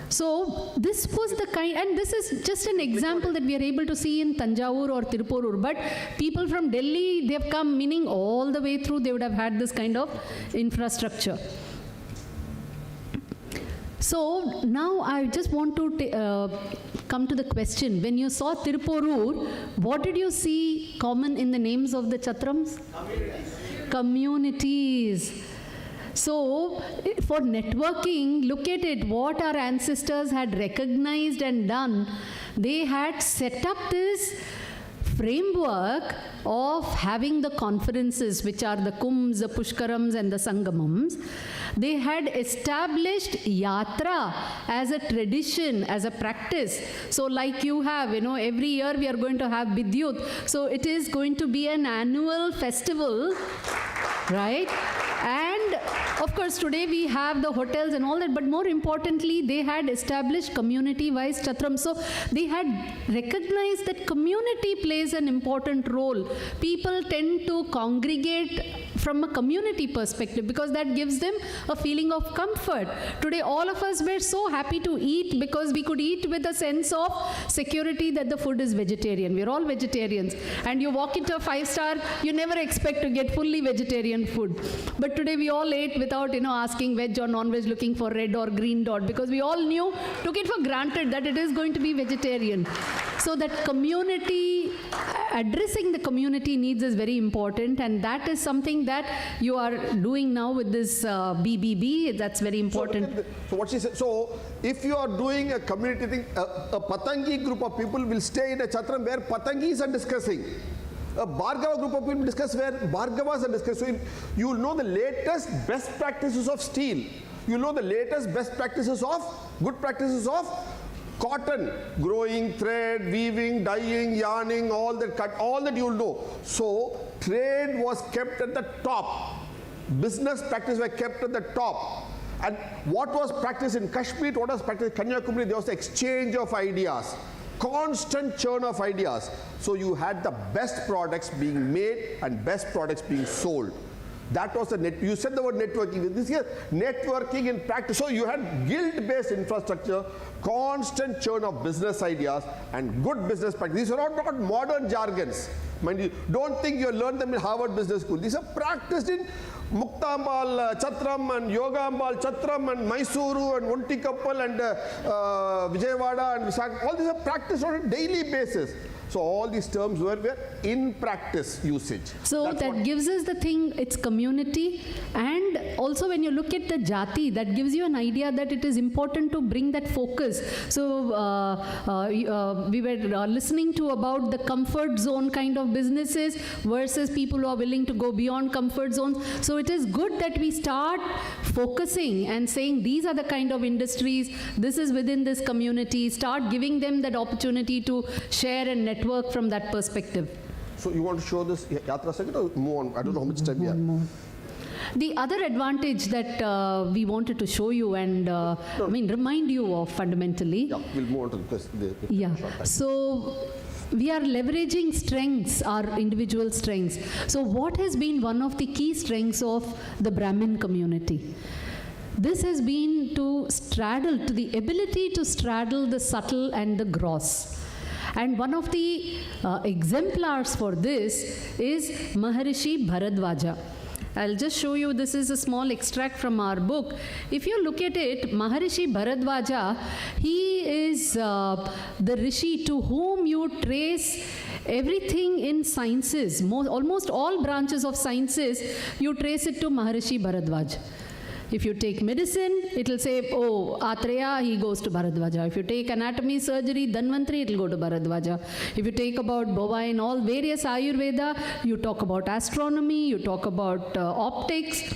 E: So this was the kind, and this is just an example that we are able to see in Tanjavur or Tiruporur, but people from Delhi, they have come, meaning all the way through, they would have had this kind of infrastructure. So now I just want to come to the question. When you saw Tiruporur, what did you see common in the names of the Chatrams? Communities. So, for networking, look at it, what our ancestors had recognized and done. They had set up this framework of having the conferences, which are the kumbhs, the pushkarams and the sangamams. They had established yatra as a tradition, as a practice. So like you have, every year we are going to have Bidyuth. So it is going to be an annual festival, right? And of course today we have the hotels and all that, but more importantly they had established community-wise chatram. So they had recognized that community plays an important role. People tend to congregate from a community perspective because that gives them a feeling of comfort. Today all of us were so happy to eat because we could eat with a sense of security that the food is vegetarian. We're all vegetarians. And you walk into a 5-star, you never expect to get fully vegetarian food. But today we all ate without, asking veg or non-veg, looking for red or green dot, because we all took it for granted that it is going to be vegetarian. So that community, addressing the community needs is very important, and that is something that you are doing now with this BBB. That's very important.
D: So what she said, so if you are doing a community thing, a Patangi group of people will stay in a Chatram where Patangis are discussing. A Bhargava group of people discuss where Bhargavas are discussing. So you will know the latest best practices of steel. You will know the latest best practices of, good practices of cotton, growing, thread, weaving, dyeing, yarning, all that cut, all that you will know. So trade was kept at the top. Business practices were kept at the top. And what was practiced in Kashmir, what was practiced in Kanyakumari, there was the exchange of ideas. Constant churn of ideas. So you had the best products being made and best products being sold. That was the net. You said the word networking. This is networking in practice. So you had guild-based infrastructure, constant churn of business ideas, and good business practice. These are not modern jargons. Mind you, don't think you learned them in Harvard Business School. These are practiced in Muktambal Chatram and Yogambal Chatram and Mysuru and Untikappal and Vijayawada and Visakhapatnam. All these are practiced on a daily basis. So all these terms were in practice usage.
E: So that gives us the thing, it's community, and also when you look at the jati, that gives you an idea that it is important to bring that focus. So we were listening to about the comfort zone kind of businesses versus people who are willing to go beyond comfort zones. So it is good that we start focusing and saying these are the kind of industries, this is within this community, start giving them that opportunity to share and network from that perspective.
D: So you want to show this Yatra second or move on? I don't know how much time we have.
E: The other advantage that we wanted to show you and remind you of fundamentally.
D: Yeah, we'll move on to the
E: Yeah.
D: short time.
E: So we are leveraging strengths, our individual strengths. So what has been one of the key strengths of the Brahmin community? This has been to the ability to straddle the subtle and the gross. And one of the exemplars for this is Maharishi Bharadwaja. I'll just show you, this is a small extract from our book. If you look at it, Maharishi Bharadwaja, he is the rishi to whom you trace everything in sciences. Almost all branches of sciences, you trace it to Maharishi Bharadwaj. If you take medicine, it will say, oh, Atreya, he goes to Bharadwaja. If you take anatomy, surgery, Dhanvantri, it will go to Bharadwaja. If you take about bovine, all various Ayurveda, you talk about astronomy, you talk about optics,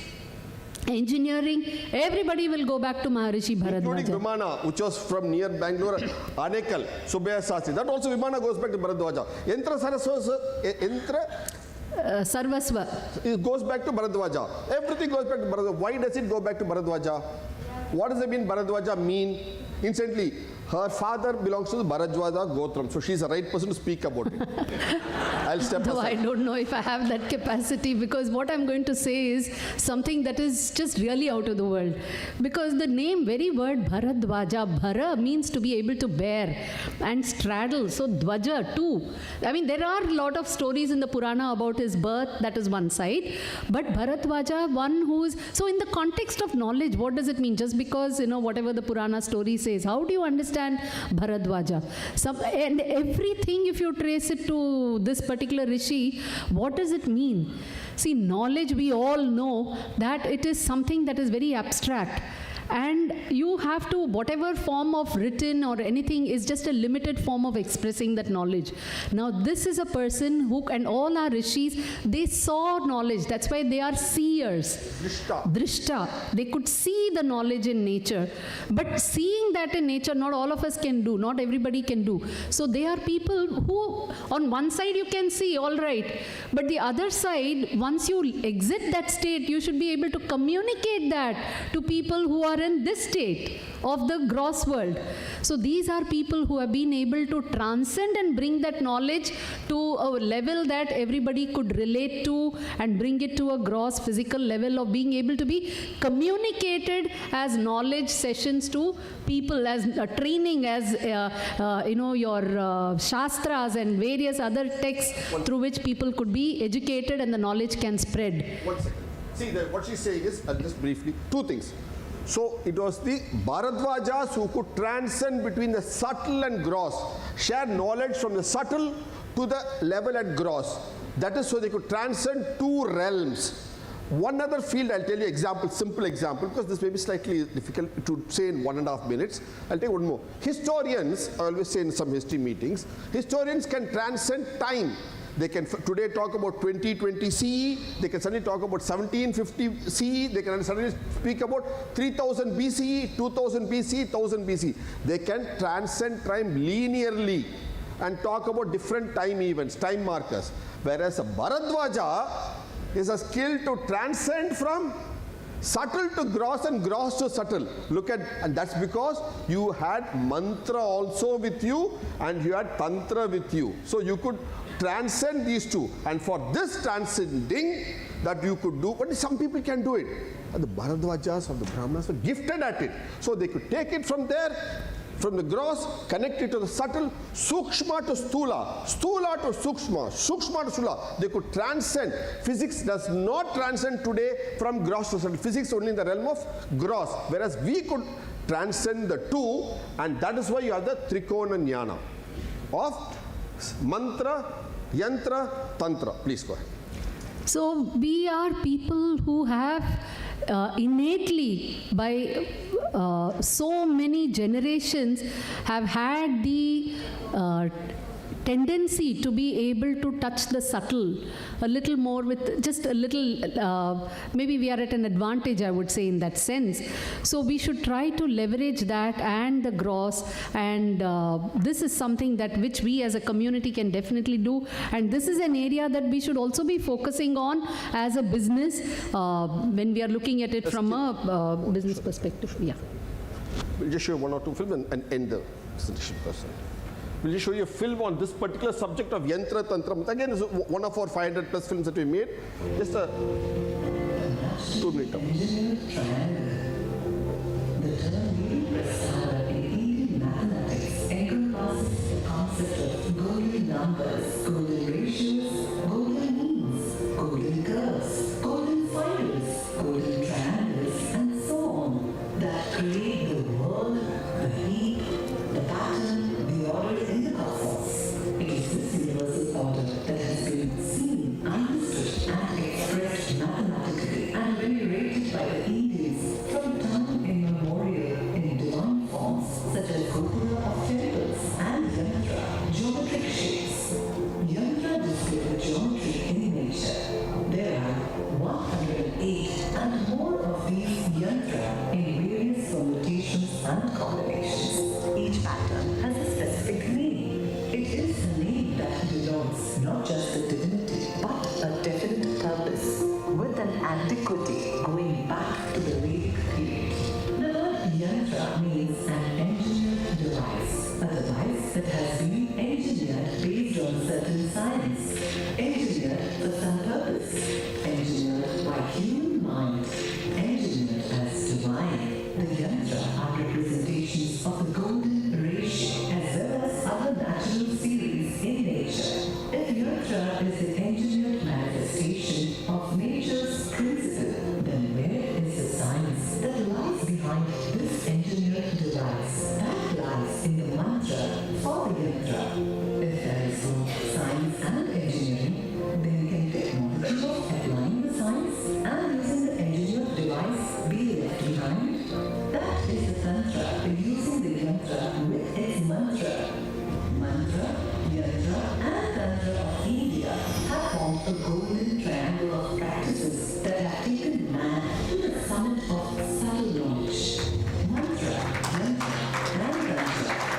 E: engineering, everybody will go back to Maharishi Bharadwaja.
D: Including Vimana, which was from near Bangalore, Anekal, Subhaya Sastri. That also Vimana goes back to Bharadwaja. Yantra
E: Sarvasva.
D: It goes back to Bharadwaja. Everything goes back to Bharadwaja. Why does it go back to Bharadwaja? What does it mean Bharadwaja mean? Instantly, her father belongs to the Bharadwaja Gotram, so she's the right person to speak about it. I'll step
E: Though
D: aside.
E: I don't know if I have that capacity, because what I'm going to say is something that is just really out of the world. Because the name, very word Bharadwaja, Bhara means to be able to bear and straddle. So Dwaja too. I mean, there are a lot of stories in the Purana about his birth, that is one side. But Bharadwaja, one who's, so in the context of knowledge, what does it mean? Just because, whatever the Purana story says, how do you understand Bharadwaja? And everything, if you trace it to this particular rishi, what does it mean? See, knowledge, we all know that it is something that is very abstract. And you have to, whatever form of written or anything is just a limited form of expressing that knowledge. Now this is a person who, and all our rishis, they saw knowledge. That's why they are seers. Drishta. They could see the knowledge in nature. But seeing that in nature, not all of us can do. Not everybody can do. So they are people who, on one side you can see, all right. But the other side, once you exit that state, you should be able to communicate that to people who are in this state of the gross world. So these are people who have been able to transcend and bring that knowledge to a level that everybody could relate to and bring it to a gross physical level of being able to be communicated as knowledge sessions to people, as training, as your shastras and various other texts through which people could be educated and the knowledge can spread.
D: 1 second. See, what she's saying is, just briefly, two things. So it was the Bharadwajas who could transcend between the subtle and gross, share knowledge from the subtle to the level at gross. That is, so they could transcend two realms. One other field, I'll tell you example, simple example, because this may be slightly difficult to say in 1.5 minutes. I'll take one more. Historians, I always say in some history meetings, historians can transcend time. They can today talk about 2020 CE, they can suddenly talk about 1750 CE, they can suddenly speak about 3000 BCE, 2000 BCE, 1000 BCE. They can transcend time linearly and talk about different time events, time markers. Whereas a Bharadwaja is a skill to transcend from subtle to gross and gross to subtle. Look at, and that's because you had mantra also with you and you had tantra with you. So you could transcend these two. And for this transcending that you could do, but some people can do it. And the Bharadwajas or the Brahmanas were gifted at it. So they could take it from there, from the gross, connect it to the subtle, sukshma to stula, stula to sukshma, sukshma to stula. They could transcend. Physics does not transcend today from gross to subtle. Physics only in the realm of gross. Whereas we could transcend the two, and that is why you have the Trikona Jnana of mantra, yantra, tantra. Please go ahead.
E: So we are people who have innately, by so many generations, have had the tendency to be able to touch the subtle a little more with just a little, maybe we are at an advantage, I would say, in that sense. So we should try to leverage that and the gross, and this is something that which we as a community can definitely do, and this is an area that we should also be focusing on as a business when we are looking at it from a business perspective. Yeah.
D: We'll just show you one or two films and end the presentation person. We'll just show you a film on this particular subject of Yantra Tantra. Again, this is one of our 500 plus films that we made. Just a 2-minute.
I: The term Bidyuth in Indian mathematics encompasses the concept of golden numbers, golden ratios, golden means, golden curves, golden spirals, golden triangles, and so on, that create the world, the heap, the pattern, the order in the cosmos. It is this universal order that has been seen, understood, and expressed mathematically and venerated by the Indians from time immemorial in divine forms such as gopura of temples and yantra, geometric shapes. Yantra display the geometry in nature. There are 108 and more of these yantra in various permutations and combinations. Each pattern has a specific name. It is a name that denotes not just a divinity, but a definite purpose, with an antiquity going back to the Vedic period. The word yantra means an engineered device, a device that has been engineered based on certain science, engineered for some purpose, engineered by human mind, engineered as divine. The yantra are representations of the golden ratio as well as other natural series in nature. If yantra is the engineered manifestation of nature's principle, then where is the science that lies behind this engineered device? That lies in the mantra for the yantra. If there is both science and engineering, then we can take knowledge of applying the science and using the engineered device be left behind. That is the tantra, using the yantra with its mantra. Mantra, yantra, and tantra of India have formed a golden triangle of practices that have taken man to the summit of subtle knowledge. Mantra, yantra, and tantra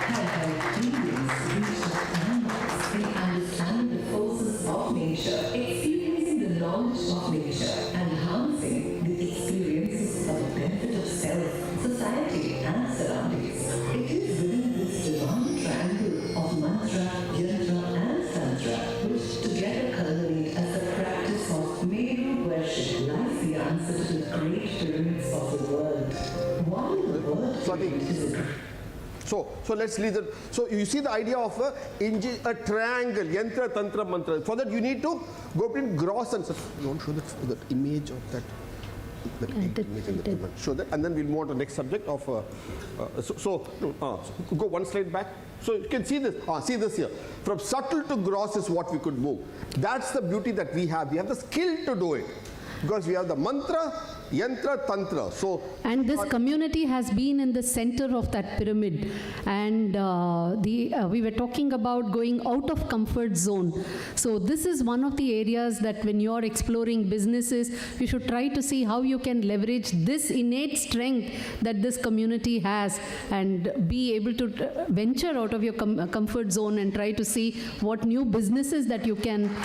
I: have helped Indians reach the climax in understanding the forces of nature, experiencing the knowledge of nature, and harnessing the experiences for the benefit of self, society, and surroundings. It is within this divine triangle of mantra, yantra, and tantra which together culminate as the practice of Meru worship lies the answer to the great pyramids of the world. While the world is a
D: So let's leave it. So you see the idea of a triangle, yantra, tantra, mantra. For that you need to go between gross and subtle. You want to show that image of that Show that, and then we'll move on to the next subject of. Go one slide back. So you can see this. See this here. From subtle to gross is what we could move. That's the beauty that we have. We have the skill to do it because we have the mantra, yantra, tantra. So
E: and this community has been in the center of that pyramid, and we were talking about going out of comfort zone. So this is one of the areas that when you're exploring businesses, you should try to see how you can leverage this innate strength that this community has and be able to venture out of your comfort zone and try to see what new businesses that you can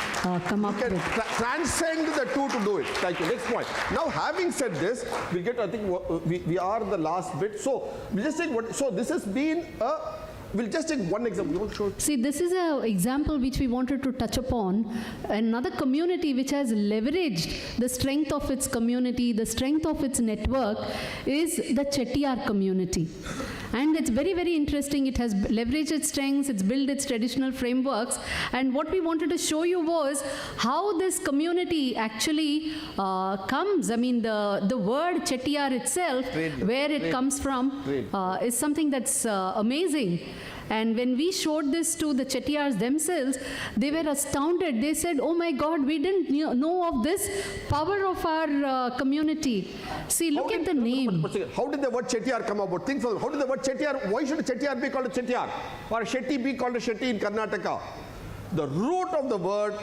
E: come up with.
D: Transcend the two to do it. Thank you. Next point. Now, having said this, we get. I think we are the last bit. So we'll just take what. So this has been a. We'll just take one example. You want to show it?
E: See, this is an example which we wanted to touch upon. Another community which has leveraged the strength of its community, the strength of its network, is the Chettiar community. And it's very, very interesting. It has leveraged its strengths, it's built its traditional frameworks. And what we wanted to show you was how this community actually comes. I mean, the word Chettiar itself, where it comes from, is something that's amazing. And when we showed this to the Chettiars themselves, they were astounded. They said, oh my God, we didn't know of this power of our community. See, look at the name.
D: How did the word Chettiar come about? Think for how did the word Chettiar, why should a Chettiar be called a Chettiar? Or a Shetty be called a Shetty in Karnataka? The root of the word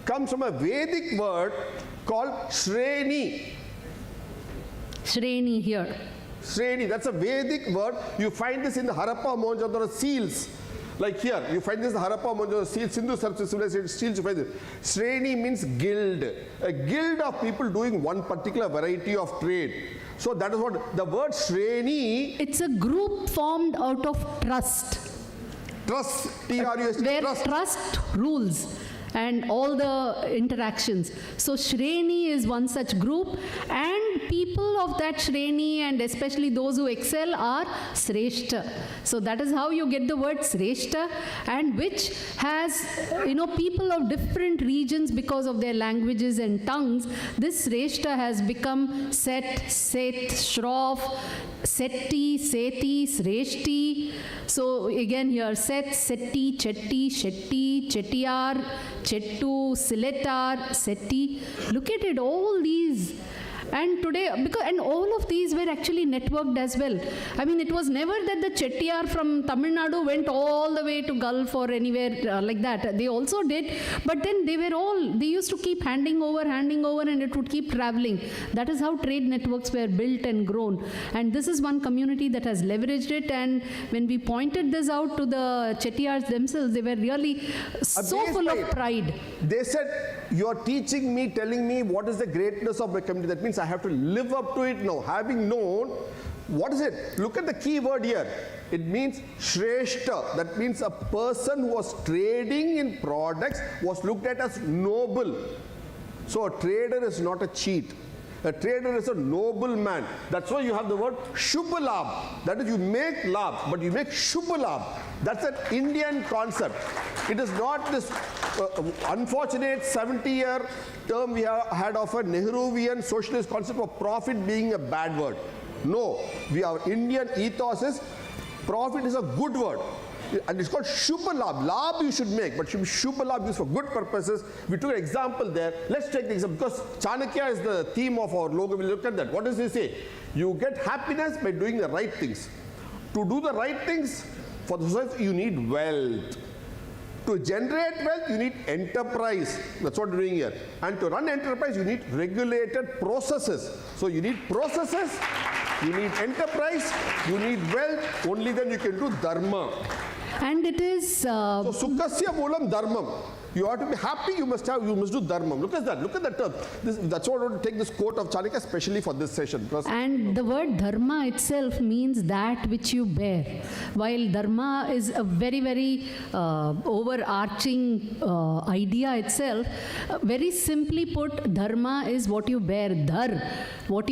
D: comes from a Vedic word called Shreni.
E: Shreni here.
D: Shreni, that's a Vedic word. You find this in the Harappa Mohenjo-daro seals. Like here, you find this in the Harappa Mohenjo-daro seals, Sindhu civilization seals, you find this. Shreni means guild. A guild of people doing one particular variety of trade. So that is what the word Shreni.
E: It's a group formed out of trust.
D: Trust, T-R-U-S-T,
E: where
D: trust.
E: Trust rules and all the interactions. So Shreni is one such group, and people of that Shreni, and especially those who excel, are Sreshta. So that is how you get the word Sreshta, and which has, people of different regions because of their languages and tongues. This Sreshta has become Set, Seth, Shroff, Setti, Seti, Sreshti. So again here, Seth, Setti, Chetti, Shetty, Chettiar, Chettu, Siletar, Seti. Look at it, all these. And today, and all of these were actually networked as well. I mean, it was never that the Chettiar from Tamil Nadu went all the way to Gulf or anywhere like that. They also did, but then they used to keep handing over, and it would keep traveling. That is how trade networks were built and grown. And this is one community that has leveraged it. And when we pointed this out to the Chettiars themselves, they were really so full of pride.
D: They said, you're teaching me, telling me what is the greatness of my community. That means I have to live up to it now. Having known, what is it? Look at the key word here. It means Shreshta. That means a person who was trading in products was looked at as noble. So a trader is not a cheat. A trader is a noble man. That's why you have the word Shubhalabh. That is, you make labh, but you make Shubhalabh. That's an Indian concept. It is not this unfortunate 70-year term we have had of a Nehruvian socialist concept of profit being a bad word. No, our Indian ethos is profit is a good word. And it's called Shubhalabh. Labh you should make, but should be Shubhalabh used for good purposes. We took an example there. Let's take the example, because Chanakya is the theme of our logo. We'll look at that. What does he say? You get happiness by doing the right things. To do the right things for the society, you need wealth. To generate wealth, you need enterprise. That's what we're doing here. And to run enterprise, you need regulated processes. So you need processes, you need enterprise, you need wealth. Only then you can do dharma.
E: And it is...
D: So Sukhasya Moolam Dharmam. You have to be happy, you must do dharma. Look at that, look at that term. That's why I want to take this quote of Chanakya especially for this session.
E: And the word dharma itself means that which you bear. While dharma is a very, very overarching idea itself, very simply put, dharma is what you bear. Dhar, what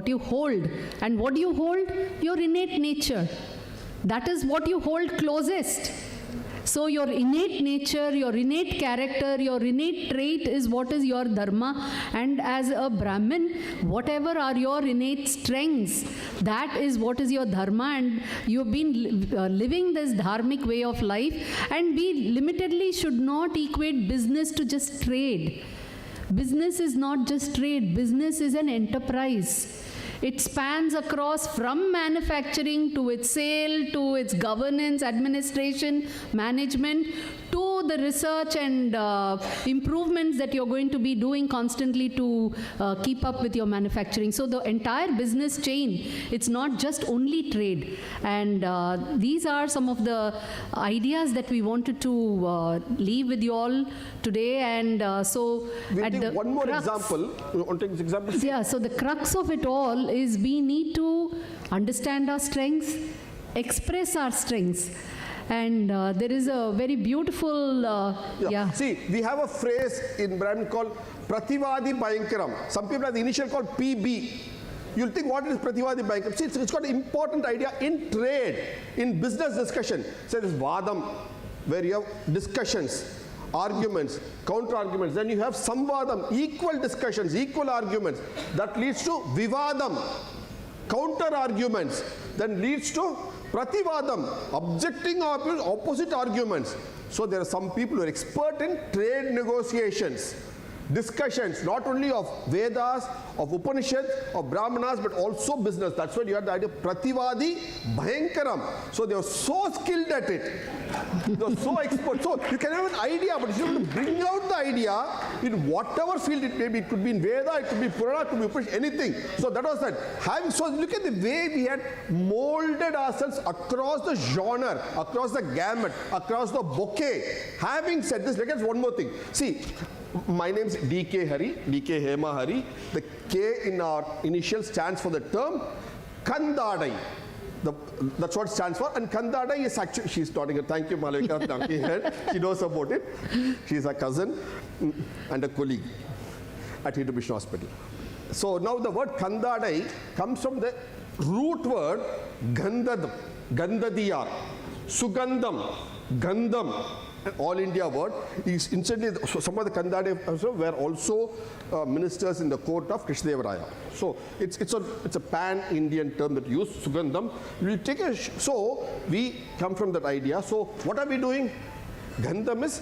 E: you hold. And what do you hold? Your innate nature. That is what you hold closest. So your innate nature, your innate character, your innate trait is what is your dharma. And as a Brahmin, whatever are your innate strengths, that is what is your dharma. And you've been living this dharmic way of life. And we limitedly should not equate business to just trade. Business is not just trade. Business is an enterprise. It spans across from manufacturing to its sale, to its governance, administration, management, to the research and improvements that you're going to be doing constantly to keep up with your manufacturing. So the entire business chain, it's not just only trade. And these are some of the ideas that we wanted to leave with you all today. And so
D: We'll
E: at
D: take
E: the
D: one more
E: crux-
D: example. You want to take this example?
E: Yeah, so the crux of it all is we need to understand our strengths, express our strengths. And there is a very beautiful,
D: See, we have a phrase in Brahmin called Prativadi Bhayankaram. Some people have the initial called PB. You'll think, what is Prativadi Bhayankaram? See, it's got an important idea in trade, in business discussion. So there's Vadam, where you have discussions, arguments, counter arguments. Then you have Samvadam, equal discussions, equal arguments. That leads to Vivadam, counter arguments. Then leads to Prativadam, objecting opposite arguments. So there are some people who are expert in trade negotiations, discussions, not only of Vedas, of Upanishads, of Brahmanas, but also business. That's why you have the idea of Prativadi Bhayankaram. So they are so skilled at it. They are so expert. So you can have an idea, but you have to bring out the idea in whatever field it may be. It could be in Veda, it could be Purana, it could be Upanishad, anything. So that was that. So look at the way we had molded ourselves across the genre, across the gamut, across the bouquet. Having said this, look at one more thing. See, my name is D.K. Hari, D.K. Hema Hari. The K in our initial stands for the term Kandadai. That's what it stands for. And Kandadai is actually, she's nodding her. Thank you, Malvika. Thank you. She knows about it. She's a cousin and a colleague at Hindu Mission Hospital. So now the word Kandadai comes from the root word Gandhadam, Gandhadiyar, Sugandham, Gandham. An all India word. Incidentally, some of the Kandade also were also ministers in the court of Krishnadeva. So it's a pan-Indian term that we use, Sugandham. We'll take so we come from that idea. So what are we doing? Gandham is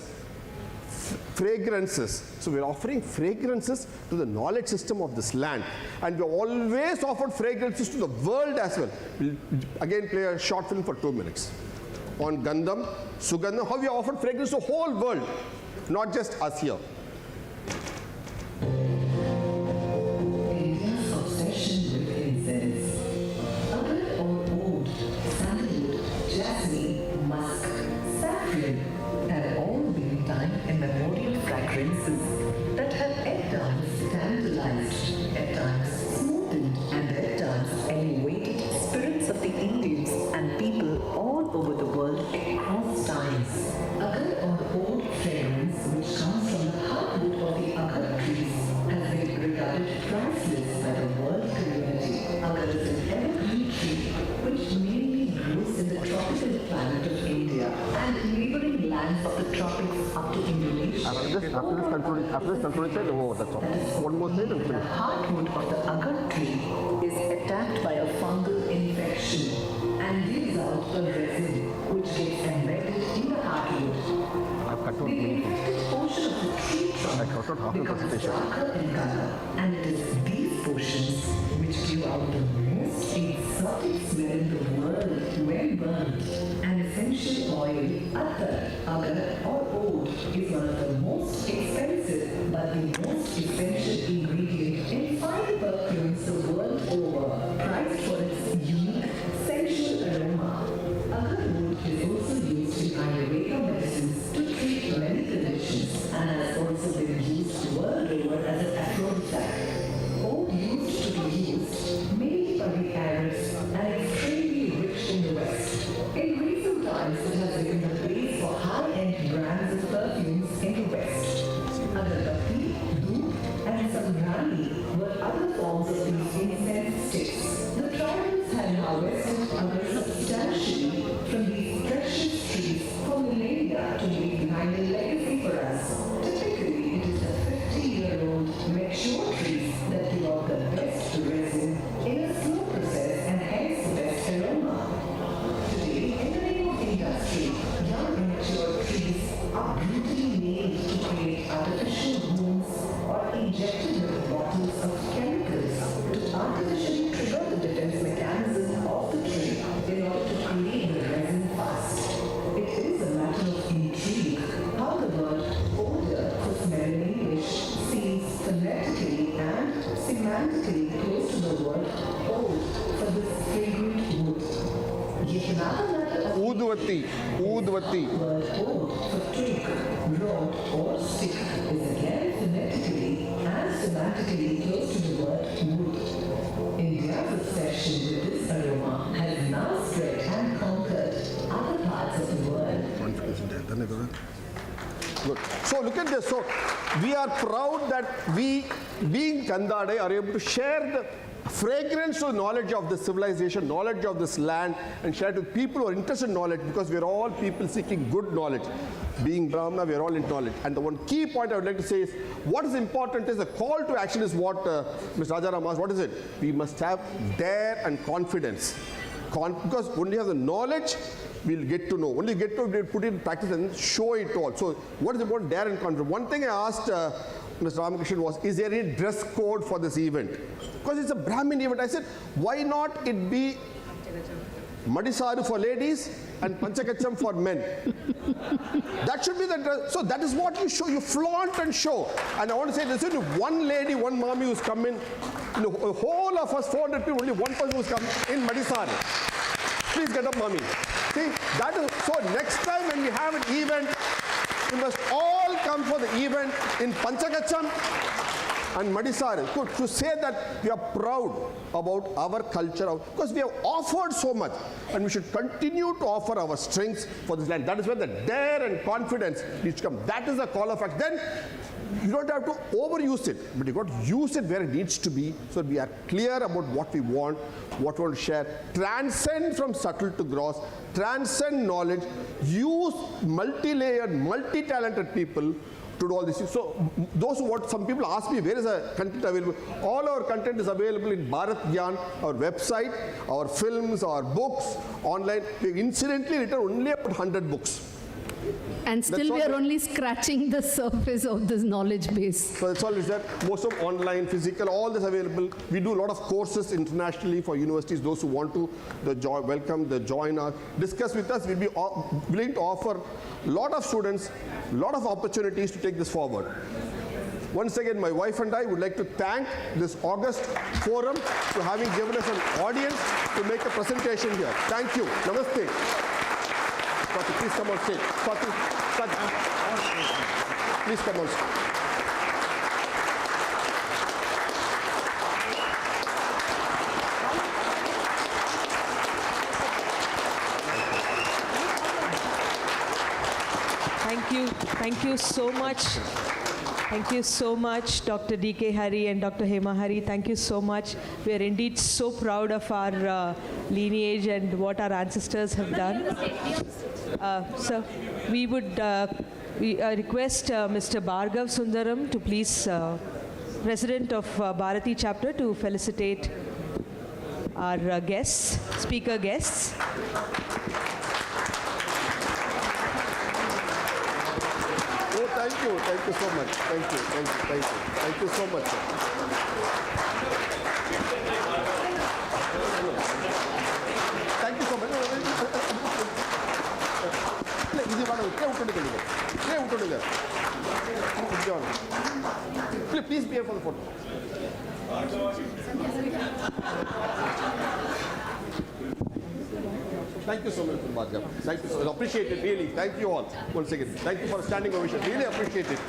D: fragrances. So we're offering fragrances to the knowledge system of this land. And we've always offered fragrances to the world as well. We'll again play a short film for 2 minutes on Gandham, Sugandham, how we offered fragrance to the whole world, not just us here.
I: India's obsession with incense. Agar or oud, sandalwood, jasmine, musk, saffron have all been time immemorial fragrances that have at times tantalized, at times smoothened, and at times elevated spirits of the Indians and people all over the world across times. Agar or oud fragrance, which comes from the hardwood of the agar trees, has been regarded priceless by the world community. Agar is an evergreen tree which mainly grows in the tropical climate of India and neighboring lands of the tropics up to Indonesia.
D: After this concluded, oh, that's all. One more thing and
I: The
D: finish.
I: hardwood of the agar tree is attacked by a fungal infection and gives out a resin which gets embedded in the hardwood.
D: I've cut out
I: The
D: many things.
I: infected portion of the tree
D: I cut out
I: trunk
D: half the
I: becomes
D: presentation.
I: darker in color, and it is these portions which give out the most exotic smell in the world when burned. An essential oil, attar, agar or oud, is one of the most expensive but the most essential ingredient in fine perfumes the world over, prized for its unique sensual aroma. Agar wood is also used in Ayurveda medicines to treat many conditions and has also been used world over as an aphrodisiac. Oud used to be used mainly by the Arabs and extremely rich in the West. In recent times, it has become the base for high-end brands of perfumes in the West. Agarbatti, doodh, and sambrani were other forms of these incense sticks. The tribals had harvested agar substantially from these precious trees for millennia Another matter of
D: Udvati, Udvati.
I: word old for twig, rod or stick is again phonetically and semantically close to the word wood. India's obsession with this aroma has now spread and conquered other parts of the world.
D: Good. So look at this. So we are proud that we, being Kandade, are able to share the fragrance of knowledge of this civilization, knowledge of this land, and share it with people who are interested in knowledge, because we are all people seeking good knowledge. Being Brahmana, we are all in knowledge. And the one key point I would like to say is, what is important is the call to action is what Mr. Rajaram asked. What is it? We must have dare and confidence. Because only have the knowledge, we'll get to know. Only get to put it in practice and show it all. So what is about dare and confidence? One thing I asked Mr. Ramakrishnan was, is there any dress code for this event? Because it's a Brahmin event. I said, why not it be Madisaru for ladies and Panchakacham for men? That should be the dress. So that is what you show. You flaunt and show. And I want to say, listen to one lady, one mommy who's come in. The whole of us, 400 people, only one person who's come in Madisaru. Please get up, mommy. See, that is, so next time when we have an event, we must all come for the event in Panchakacham and Madisaru to say that we are proud about our culture, because we have offered so much and we should continue to offer our strengths for this land. That is where the dare and confidence needs to come. That is the call of action. Then you don't have to overuse it, but you got to use it where it needs to be, so we are clear about what we want to share, transcend from subtle to gross, transcend knowledge, use multi-layered, multi-talented people to do all this. So those who want, some people ask me, where is the content available? All our content is available in Bharat Gyan, our website, our films, our books, online. We've incidentally written only about 100 books.
E: And still we are only scratching the surface of this knowledge base.
D: So that's all is there. Most of online, physical, all this available. We do a lot of courses internationally for universities. Those who want to, welcome, join us, discuss with us. We'll be willing to offer a lot of students, a lot of opportunities to take this forward. Once again, my wife and I would like to thank this August forum for having given us an audience to make a presentation here. Thank you. Namaste. Swati, please come on stage. Swati, please come on stage.
J: Thank you so much. Thank you so much, Dr. D.K. Hari and Dr. Hema Hari. Thank you so much. We are indeed so proud of our lineage and what our ancestors have done. So we would request Mr. Bhargav Sundaram to please, President of Bharati chapter, to felicitate our guests, speaker guests.
D: Oh, thank you so much. Thank you so much, sir. Thank you so much. Please be here for the photo. Thank you so much, Bhargav. Thank you so much. Appreciate it, really. Thank you all. Once again, thank you for a standing ovation. Really appreciate it.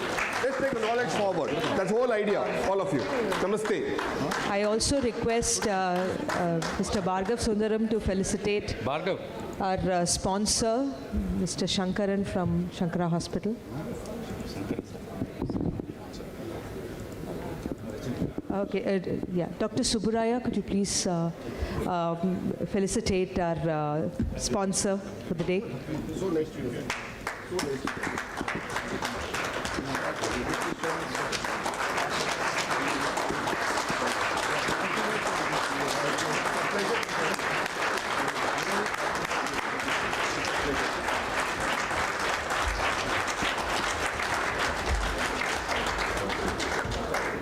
D: Let's take the knowledge forward. That's the whole idea, all of you. Namaste.
J: I also request Mr. Bhargav Sundaram to felicitate our sponsor, Mr. Shankaran from Shankara Hospital. Okay, yeah. Dr. Subburaya, could you please felicitate our sponsor for the day?
D: So nice to you. So nice to you.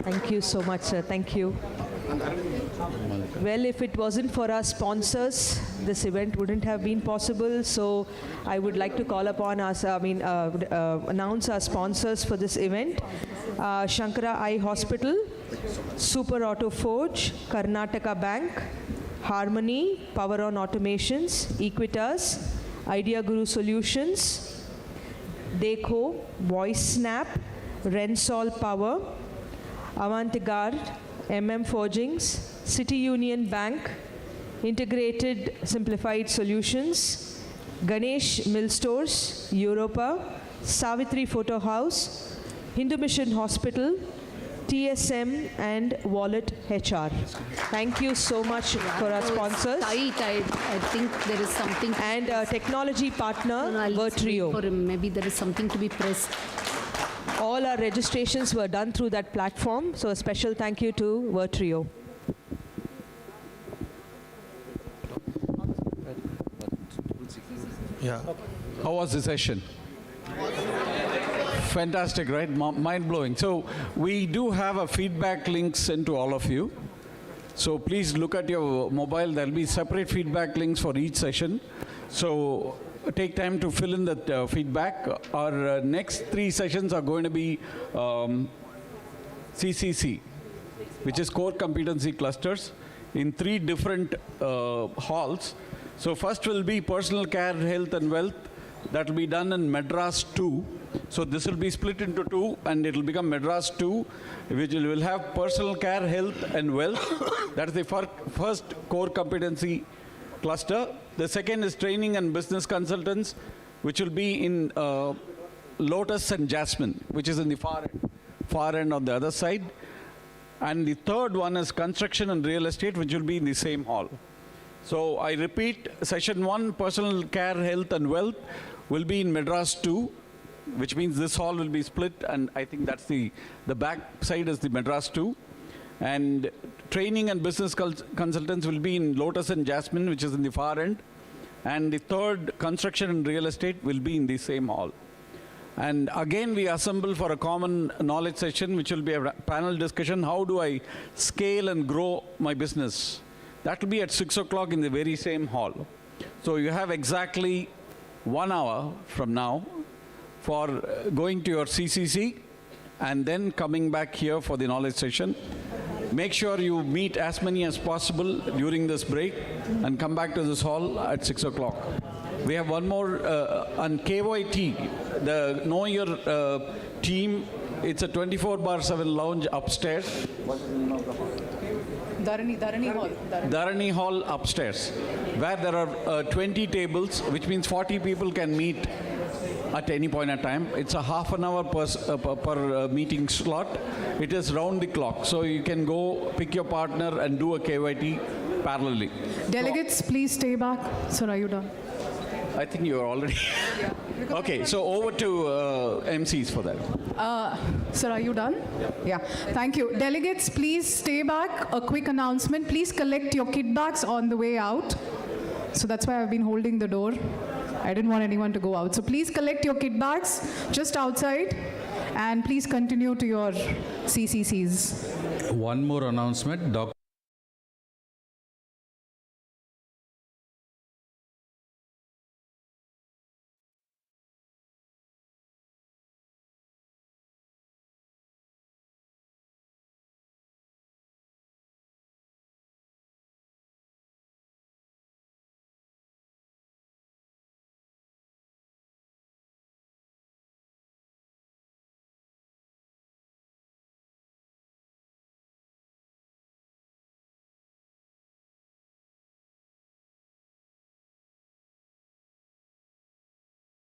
J: Thank you so much, sir. Thank you. Well, if it wasn't for our sponsors, this event wouldn't have been possible. So I would like to call upon us, announce our sponsors for this event. Shankara Eye Hospital, Super Auto Forge, Karnataka Bank, Harmony, Power on Automations, Equitas, Idea Guru Solutions, Deco, Voice Snap, Rensol Power, Avantgarde, Forgings, City Union Bank, Integrated Simplified Solutions, Ganesh Mill Stores, Europa, Savitri Photo House, Hindu Mission Hospital, TSM and Wallet HR. Thank you so much for our sponsors.
E: Tight. I think there is something.
J: And technology partner,
E: No, I'll just wait
J: Vertrio.
E: for him. Maybe there is something to be pressed.
J: All our registrations were done through that platform, so a special thank you to Vertrio.
K: Yeah. How was the session? Fantastic, right? Mind-blowing. So we do have a feedback link sent to all of you. So please look at your mobile. There'll be separate feedback links for each session. So take time to fill in that feedback. Our next 3 sessions are going to be CCC, which is Core Competency Clusters, in 3 different halls. So first will be Personal Care, Health and Wealth. That will be done in Madras 2. So this will be split into 2 and it will become Madras 2, which will have Personal Care, Health and Wealth. That's the first core competency cluster. The second is Training and Business Consultants, which will be in Lotus and Jasmine, which is in the far end on the other side. And the third one is Construction and Real Estate, which will be in the same hall. So I repeat, session 1, Personal Care, Health and Wealth, will be in Madras 2, which means this hall will be split, and I think that's the back side is the Madras 2. And Training and Business Consultants will be in Lotus and Jasmine, which is in the far end. And the third, Construction and Real Estate, will be in the same hall. And again, we assemble for a common knowledge session, which will be a panel discussion. How do I scale and grow my business? That will be at 6 o'clock in the very same hall. So you have exactly 1 hour from now for going to your CCC and then coming back here for the knowledge session. Make sure you meet as many as possible during this break and come back to this hall at 6 o'clock. We have one more on KYT, the Know Your Team. It's a 24/7 lounge upstairs.
A: Dharani Hall.
K: Dharani Hall upstairs, where there are 20 tables, which means 40 people can meet at any point in time. It's a half an hour per meeting slot. It is round the clock. So you can go pick your partner and do a KYT parallelly.
A: Delegates, please stay back. Sir, are you done?
K: I think you are already. Okay, so over to MCs for that.
A: Sir, are you done? Yeah. Thank you. Delegates, please stay back. A quick announcement. Please collect your kit bags on the way out. So that's why I've been holding the door. I didn't want anyone to go out. So please collect your kit bags just outside and please continue to your CCCs.
L: One more announcement.